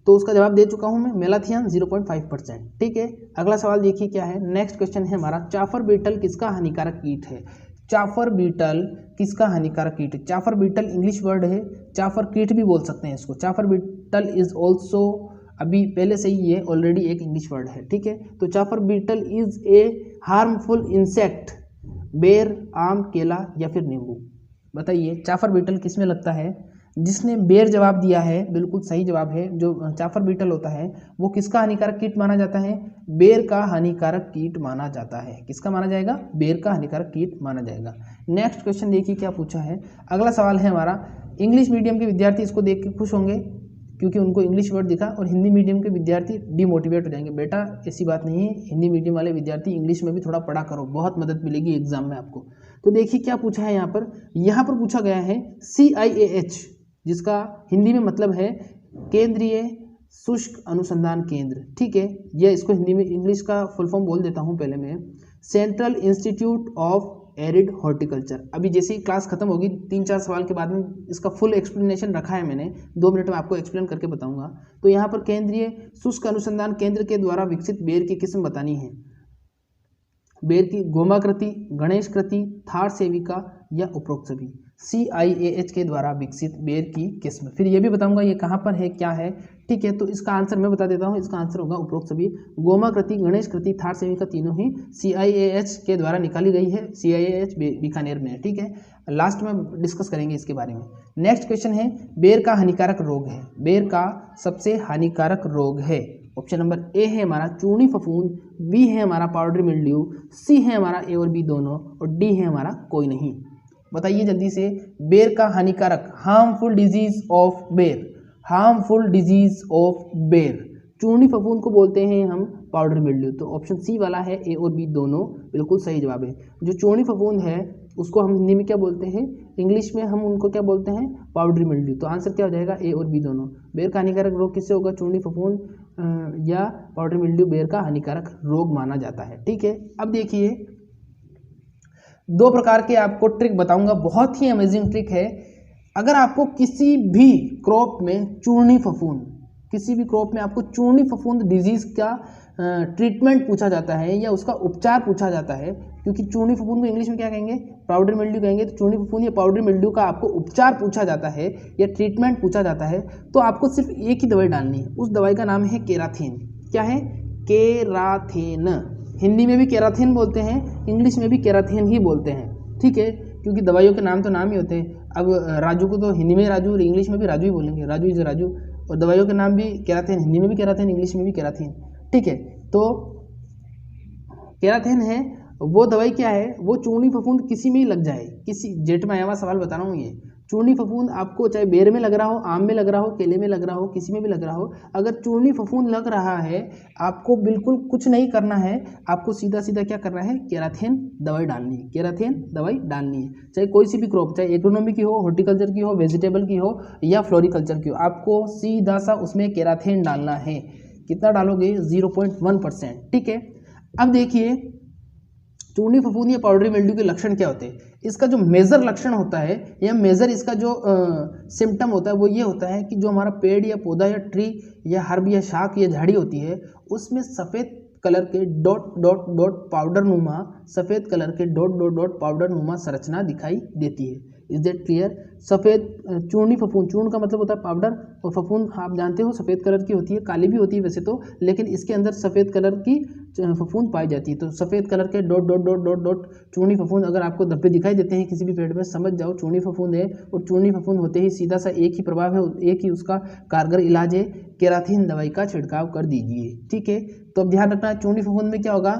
तो उसका जवाब दे चुका हूं मैं, मेलाथियन 0.5%। ठीक है, अगला सवाल देखिए क्या है। नेक्स्ट क्वेश्चन है हमारा, चाफर बीटल किसका हानिकारक कीट है? चाफर बीटल किसका हानिकारक कीट है? चाफर बीटल इंग्लिश वर्ड है, चाफर कीट भी बोल सकते हैं इसको। चाफर बीटल इज ऑल्सो, अभी पहले से ही ये ऑलरेडी एक इंग्लिश वर्ड है। ठीक है, तो chafer beetle is a harmful insect, बेर, आम, केला या फिर नींबू? बताइए चाफर बीटल किस में लगता है? जिसने बेर जवाब दिया है बिल्कुल सही जवाब है। जो चाफर बीटल होता है वो किसका हानिकारक कीट माना जाता है? बेर का हानिकारक कीट माना जाता है। किसका माना जाएगा? बेर का हानिकारक कीट माना जाएगा। नेक्स्ट क्वेश्चन देखिए क्या पूछा है। अगला सवाल है हमारा, इंग्लिश मीडियम के विद्यार्थी इसको देख के खुश होंगे। क्योंकि उनको इंग्लिश वर्ड दिखा, और हिंदी मीडियम के विद्यार्थी डिमोटिवेट हो जाएंगे। बेटा ऐसी बात नहीं है, हिंदी मीडियम वाले विद्यार्थी इंग्लिश में भी थोड़ा पढ़ा करो, बहुत मदद मिलेगी एग्जाम में आपको। तो देखिए क्या पूछा है यहाँ पर पूछा गया है CIAH, जिसका हिंदी में मतलब है केंद्रीय शुष्क अनुसंधान केंद्र, ठीक है। यह इसको हिंदी में इंग्लिश का फुल फॉर्म बोल देता हूँ पहले मैं, central institute of arid horticulture. अभी जैसे ही क्लास खत्म होगी 3-4 सवाल के बाद में इसका फुल एक्सप्लेनेशन रखा है मैंने, 2 मिनट में आपको एक्सप्लेन करके बताऊंगा। तो यहाँ पर केंद्रीय शुष्क अनुसंधान केंद्र के द्वारा विकसित बेर की किस्म बतानी है। बेर की गोमाकृति, गणेश कृति, थार सेविका या उपरोक्त सभी। CIAH के द्वारा विकसित बेर की किस्म, फिर ये भी बताऊंगा ये कहाँ पर है, क्या है, ठीक है। तो इसका आंसर मैं बता देता हूँ, इसका आंसर होगा उपरोक्त सभी। गोमाकृति, गणेश कृति, थार सेविका तीनों ही CIAH के द्वारा निकाली गई है। CIAH बीकानेर में है, ठीक है। लास्ट में डिस्कस करेंगे इसके बारे में। नेक्स्ट क्वेश्चन है, बेर का हानिकारक रोग है। बेर का सबसे हानिकारक रोग है, ऑप्शन नंबर ए है हमारा चूर्णी फफूंद, बी है हमारा पाउडरी मिल्ड्यू, सी है हमारा ए और बी दोनों, और डी है हमारा कोई नहीं। बताइए जल्दी से, बेर का हानिकारक, हार्मफुल डिजीज ऑफ बेर, हार्मफुल डिजीज ऑफ बेर। चूर्णी फफूंद को बोलते हैं हम पाउडर मिल्ड्यू, तो ऑप्शन सी वाला है ए और बी दोनों बिल्कुल सही जवाब है। जो चूर्णी फफूंद है उसको हम हिंदी में क्या बोलते हैं, इंग्लिश में हम उनको क्या बोलते हैं, पाउडरी मिल्ड्यू। तो आंसर क्या हो जाएगा, ए और बी दोनों। बेर का हानिकारक रोग किससे होगा, चूर्णी फफूंद या पाउडरी मिल्ड्यू बेर का हानिकारक रोग माना जाता है, ठीक है। अब देखिए 2 प्रकार के आपको ट्रिक बताऊंगा, बहुत ही अमेजिंग ट्रिक है। अगर आपको किसी भी क्रॉप में चूर्णी फफूंद, किसी भी क्रॉप में आपको चूर्णी फफूंद डिजीज का ट्रीटमेंट पूछा जाता है या उसका उपचार पूछा जाता है, क्योंकि चूर्णी फफूंद को इंग्लिश में क्या कहेंगे, पाउडर मिल्ड्यू कहेंगे। तो चूर्णी फफूंद या पाउडर मिल्ड्यू का आपको उपचार पूछा जाता है या ट्रीटमेंट पूछा जाता है, तो आपको सिर्फ एक ही दवाई डालनी है। उस दवाई का नाम है केराथिन। क्या है, केराथिन। हिंदी में भी केराथिन बोलते हैं, इंग्लिश में भी केराथिन ही बोलते हैं, ठीक है, क्योंकि दवाइयों के नाम तो नाम ही होते हैं। अब राजू को तो हिंदी में राजू और इंग्लिश में भी राजू ही बोलेंगे, राजू इज राजू। और दवाइयों के नाम भी केराथिन, हिंदी में भी केराथिन, इंग्लिश में भी केराथिन, ठीक है। तो केराथिन है वो दवाई, क्या है, वो चूर्णी फफूंद किसी में ही लग जाए, किसी जेठ में आया हुआ सवाल बता रहा हूँ। ये चूर्णी फफूंद आपको चाहे बेर में लग रहा हो, आम में लग रहा हो, केले में लग रहा हो, किसी में भी लग रहा हो, अगर चूर्णी फफूंद लग रहा है आपको बिल्कुल कुछ नहीं करना है, आपको सीधा सीधा क्या करना है, केराथिन दवाई डालनी है, केराथिन दवाई डालनी है। चाहे कोई सी भी क्रॉप, चाहे एग्रोनॉमी की हो, हॉर्टिकल्चर की हो, वेजिटेबल की हो या फ्लोरिकल्चर की हो, आपको सीधा सा उसमें केराथिन डालना है। कितना डालोगे, 0.1%, ठीक है। अब देखिए चूर्णी फफूंद या पाउडरी मिल्ड्यू के लक्षण क्या होते हैं। इसका जो मेजर लक्षण होता है या मेजर इसका जो सिम्टम होता है वो ये होता है कि जो हमारा पेड़ या पौधा या ट्री या हर्ब या शाख या झाड़ी होती है उसमें सफ़ेद कलर के डॉट डॉट डॉट पाउडर नुमा, सफ़ेद कलर के डॉट डॉट डॉट पाउडर नुमा संरचना दिखाई देती है। Is that clear. सफ़ेद चूर्णी फफूंद, चूर्ण का मतलब होता है पाउडर, और फफूंद आप जानते हो सफ़ेद कलर की होती है, काली भी होती है वैसे तो, लेकिन इसके अंदर सफ़ेद कलर की फफूंद पाई जाती है। तो सफ़ेद कलर के dot dot dot dot dot चूर्णी फफूंद अगर आपको धब्बे दिखाई देते हैं किसी भी पेड़ में, समझ जाओ चूर्णी फफूंद है। और चूर्णी फफूंद होते ही सीधा सा एक ही प्रभाव है, एक ही उसका कारगर इलाज है, केराथिन दवाई का छिड़काव कर दीजिए, ठीक है। तो अब ध्यान रखना, चूर्णी फफूंद में क्या होगा,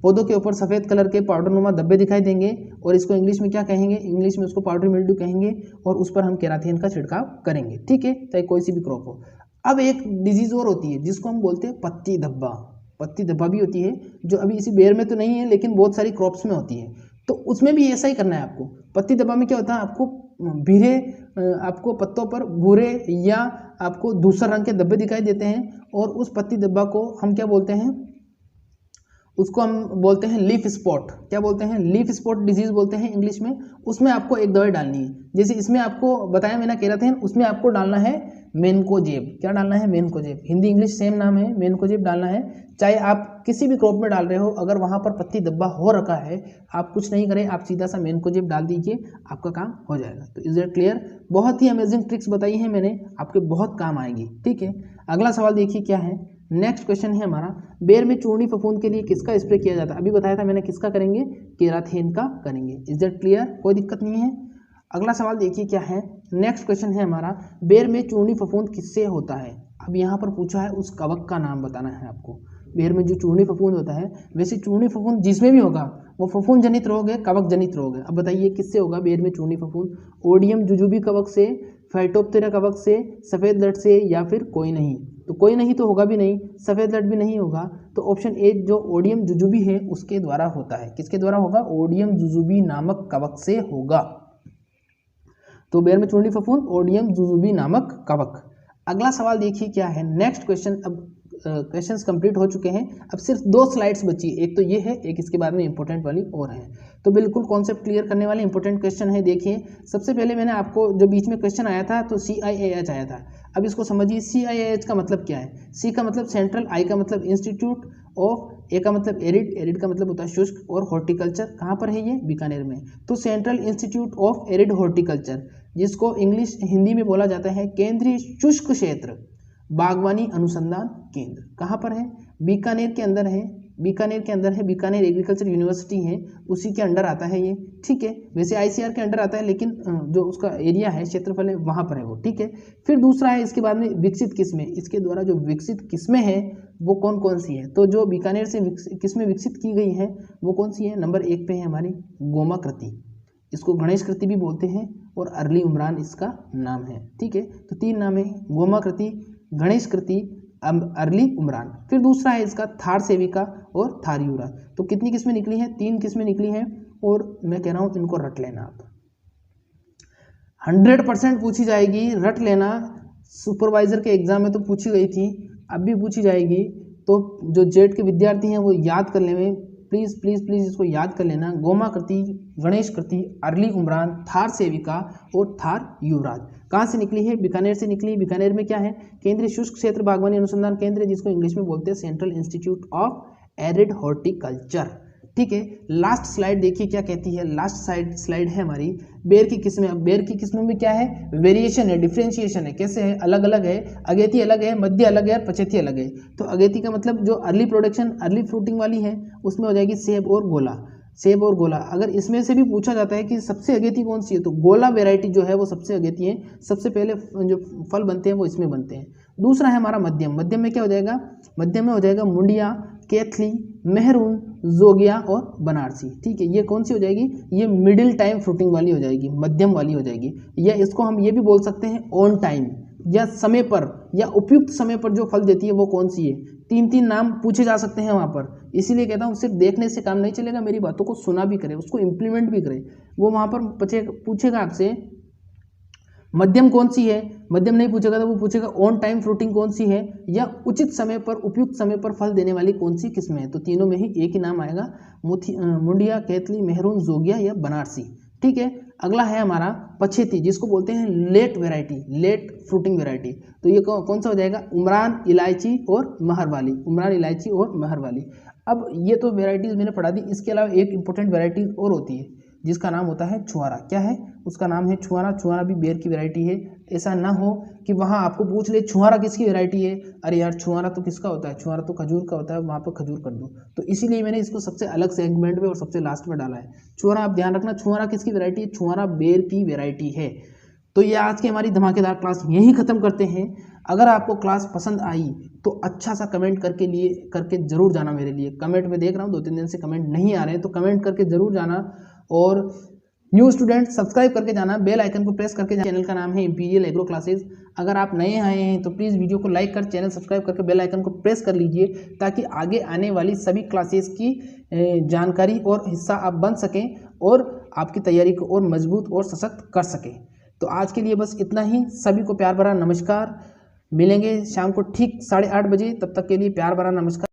पौधों के ऊपर सफ़ेद कलर के पाउडर नुमा धब्बे दिखाई देंगे और इसको इंग्लिश में क्या कहेंगे, इंग्लिश में उसको पाउडर मिल्ड्यू कहेंगे, और उस पर हम केराथिन का छिड़काव करेंगे, ठीक है, चाहे कोई सी भी क्रॉप हो। अब एक डिजीज़ और होती है जिसको हम बोलते हैं पत्ती धब्बा। पत्ती धब्बा भी होती है जो अभी इसी बेर में तो नहीं है लेकिन बहुत सारी क्रॉप्स में होती है, तो उसमें भी ऐसा ही करना है आपको। पत्ती धब्बा में क्या होता है, आपको भीरे, आपको पत्तों पर भूरे या आपको धूसर रंग के धब्बे दिखाई देते हैं, और उस पत्ती धब्बा को हम क्या बोलते हैं, उसको हम बोलते हैं लीफ स्पॉट। क्या बोलते हैं, लीफ स्पॉट डिजीज बोलते हैं इंग्लिश में। उसमें आपको एक दवाई डालनी है, जैसे इसमें आपको बताया मैंने केराथिन, उसमें आपको डालना है मेनकोजेब। क्या डालना है, मेनकोजेब। हिंदी इंग्लिश सेम नाम है, मेनकोजेब डालना है। चाहे आप किसी भी क्रॉप में डाल रहे हो, अगर वहाँ पर पत्ती धब्बा हो रखा है, आप कुछ नहीं करें, आप सीधा सा मेनकोजेब डाल दीजिए, आपका काम हो जाएगा। तो इज इट क्लियर। बहुत ही अमेजिंग ट्रिक्स बताई है मैंने, आपके बहुत काम आएगी, ठीक है। अगला सवाल देखिए क्या है, नेक्स्ट क्वेश्चन है हमारा, बेर में चूर्णी फफूंद के लिए किसका स्प्रे किया जाता है। अभी बताया था मैंने किसका करेंगे, केराथिन का करेंगे। इज दैट क्लियर, कोई दिक्कत नहीं है। अगला सवाल देखिए क्या है, नेक्स्ट क्वेश्चन है हमारा, बेर में चूर्णी फफूंद किससे होता है। अब यहाँ पर पूछा है उस कवक का नाम बताना है आपको। बेर में जो चूर्णी फफूंद होता है, वैसे चूर्णी फफूंद जिसमें भी होगा वो फफूंद जनित रोग है, कवक जनित रोग है। अब बताइए किससे होगा बेर में चूर्णी फफूंद। ओडियम जुजुबी कवक से, फाइटोप्टेरा कवक से, सफ़ेद लट से, या फिर कोई नहीं। तो कोई नहीं तो होगा भी नहीं, सफ़ेद लट भी नहीं होगा, तो ऑप्शन ए जो ओडियम जुजुबी है उसके द्वारा होता है। किसके द्वारा होगा? ओडियम जुजुबी नामक कवक से होगा। तो बेर में चूंडी फफूंद, ओडियम जुजुबी नामक कवक। अगला सवाल देखिए क्या है, नेक्स्ट क्वेश्चन। अब क्वेश्चंस कंप्लीट हो चुके हैं, अब सिर्फ 2 स्लाइड्स बची, एक तो ये है, एक इसके बाद में इंपॉर्टेंट वाली और है। तो बिल्कुल कॉन्सेप्ट क्लियर करने वाले इंपॉर्टेंट क्वेश्चन है। देखिए सबसे पहले मैंने आपको जो बीच में क्वेश्चन आया था तो CIAH आया था। अब इसको समझिए, CIAH का मतलब क्या है? C का मतलब सेंट्रल, I का मतलब इंस्टीट्यूट ऑफ, A का मतलब एरिड, एरिड का मतलब होता है शुष्क, और हॉर्टिकल्चर कहाँ पर है? ये बीकानेर में। तो central institute of arid horticulture, जिसको इंग्लिश हिंदी में बोला जाता है केंद्रीय शुष्क क्षेत्र बागवानी अनुसंधान केंद्र, कहाँ पर है? बीकानेर के अंदर है, बीकानेर के अंदर है, बीकानेर एग्रीकल्चर यूनिवर्सिटी है, उसी के अंडर आता है ये, ठीक है। वैसे ICAR के अंडर आता है, लेकिन जो उसका एरिया है, क्षेत्रफल है, वहाँ पर है वो, ठीक है। फिर दूसरा है इसके बाद में विकसित किस्में, इसके द्वारा जो विकसित किस्में हैं वो कौन कौन सी है? तो जो बीकानेर से किस्में विकसित की गई हैं वो कौन सी है? नंबर 1 पे है हमारी गोमाकृति, इसको गणेश कृति भी बोलते हैं, और अर्ली उमरान इसका नाम है, ठीक है। तो 3 नाम है, गोमाकृति, गणेश कृति, अर्ली उमरान। फिर दूसरा है इसका थार सेविका और थार यूरा। तो कितनी किस्में निकली हैं? 3 किस्में निकली हैं, और मैं कह रहा हूँ इनको रट लेना आप, 100% पूछी जाएगी, रट लेना। सुपरवाइजर के एग्जाम में तो पूछी गई थी, अब भी पूछी जाएगी। तो जो जेट के विद्यार्थी हैं वो याद कर लें, प्लीज़ प्लीज़ प्लीज़ इसको याद कर लेना। गोमाकृति, गणेश कृति, अर्ली उमरान, थार सेविका और थार युवराज। कहाँ से निकली है? बीकानेर से निकली। बीकानेर में क्या है? केंद्रीय शुष्क क्षेत्र बागवानी अनुसंधान केंद्र, जिसको इंग्लिश में बोलते हैं central institute of arid horticulture, ठीक है। लास्ट स्लाइड देखिए क्या कहती है, लास्ट स्लाइड है हमारी बेर की किस्में। अब बेर की किस्मों में क्या है? वेरिएशन है, डिफरेंशिएशन है। कैसे है? अलग अलग है, अगेती अलग है, मध्य अलग है, और पछेती अलग है। तो अगेती का मतलब जो अर्ली प्रोडक्शन, अर्ली फ्रूटिंग वाली है, उसमें हो जाएगी सेब और गोला, सेब और गोला। अगर इसमें से भी पूछा जाता है कि सबसे अगेती कौन सी है, तो गोला वेराइटी जो है वो सबसे अगेती है, सबसे पहले जो फल बनते हैं वो इसमें बनते हैं। दूसरा है हमारा मध्यम। मध्यम में क्या हो जाएगा? मध्यम में हो जाएगा मुंडिया, कैथली, मेहरून, जोगिया और बनारसी, ठीक है। ये कौन सी हो जाएगी? ये मिडिल टाइम फ्रूटिंग वाली हो जाएगी, मध्यम वाली हो जाएगी। या इसको हम ये भी बोल सकते हैं ऑन टाइम, या समय पर, या उपयुक्त समय पर जो फल देती है वो कौन सी है। 3 नाम पूछे जा सकते हैं वहाँ पर, इसीलिए कहता हूँ सिर्फ देखने से काम नहीं चलेगा, मेरी बातों को सुना भी करें, उसको इम्प्लीमेंट भी करें। वो वहाँ पर पूछेगा आपसे मध्यम कौन सी है, मध्यम नहीं पूछेगा तो वो पूछेगा ऑन टाइम फ्रूटिंग कौन सी है, या उचित समय पर, उपयुक्त समय पर फल देने वाली कौन सी किस्में हैं। तो तीनों में ही एक ही नाम आएगा, मुंडिया, कैथली, मेहरून, जोगिया या बनारसी, ठीक है। अगला है हमारा पछेती, जिसको बोलते हैं late variety, late fruiting variety. तो ये कौन सा हो जाएगा? उमरान, इलायची और महर वाली, उमरान, इलायची और महर वाली। अब ये तो वेराइटीज़ मैंने पढ़ा दी, इसके अलावा एक इंपॉर्टेंट वेराइटी और होती है जिसका नाम होता है छुआरा। क्या है? उसका नाम है छुआरा। छुआरा भी बेर की वैरायटी है। ऐसा ना हो कि वहाँ आपको पूछ ले छुआरा किसकी वैरायटी है, अरे यार छुआरा तो किसका होता है, छुआरा तो खजूर का होता है, वहाँ पर खजूर कर दो। तो इसीलिए मैंने इसको सबसे अलग सेगमेंट में और सबसे लास्ट में डाला है। छुआरा आप ध्यान रखना, छुआरा किसकी वैरायटी है? छुआरा बेर की वैरायटी है। तो ये आज की हमारी धमाकेदार क्लास यहीं ख़त्म करते हैं। अगर आपको क्लास पसंद आई तो अच्छा सा कमेंट करके ज़रूर जाना मेरे लिए। कमेंट में देख रहा हूँ 2-3 दिन से कमेंट नहीं आ रहे हैं, तो कमेंट करके ज़रूर जाना। और न्यू स्टूडेंट सब्सक्राइब करके जाना, बेल आइकन को प्रेस करके जाना। चैनल का नाम है इंपीरियल एग्रो क्लासेस। अगर आप नए आए हैं तो प्लीज़ वीडियो को लाइक कर, चैनल सब्सक्राइब करके बेल आइकन को प्रेस कर लीजिए, ताकि आगे आने वाली सभी क्लासेस की जानकारी और हिस्सा आप बन सकें और आपकी तैयारी को और मजबूत और सशक्त कर सकें। तो आज के लिए बस इतना ही। सभी को प्यार भरा नमस्कार। मिलेंगे शाम को ठीक 8:30 बजे, तब तक के लिए प्यार भरा नमस्कार।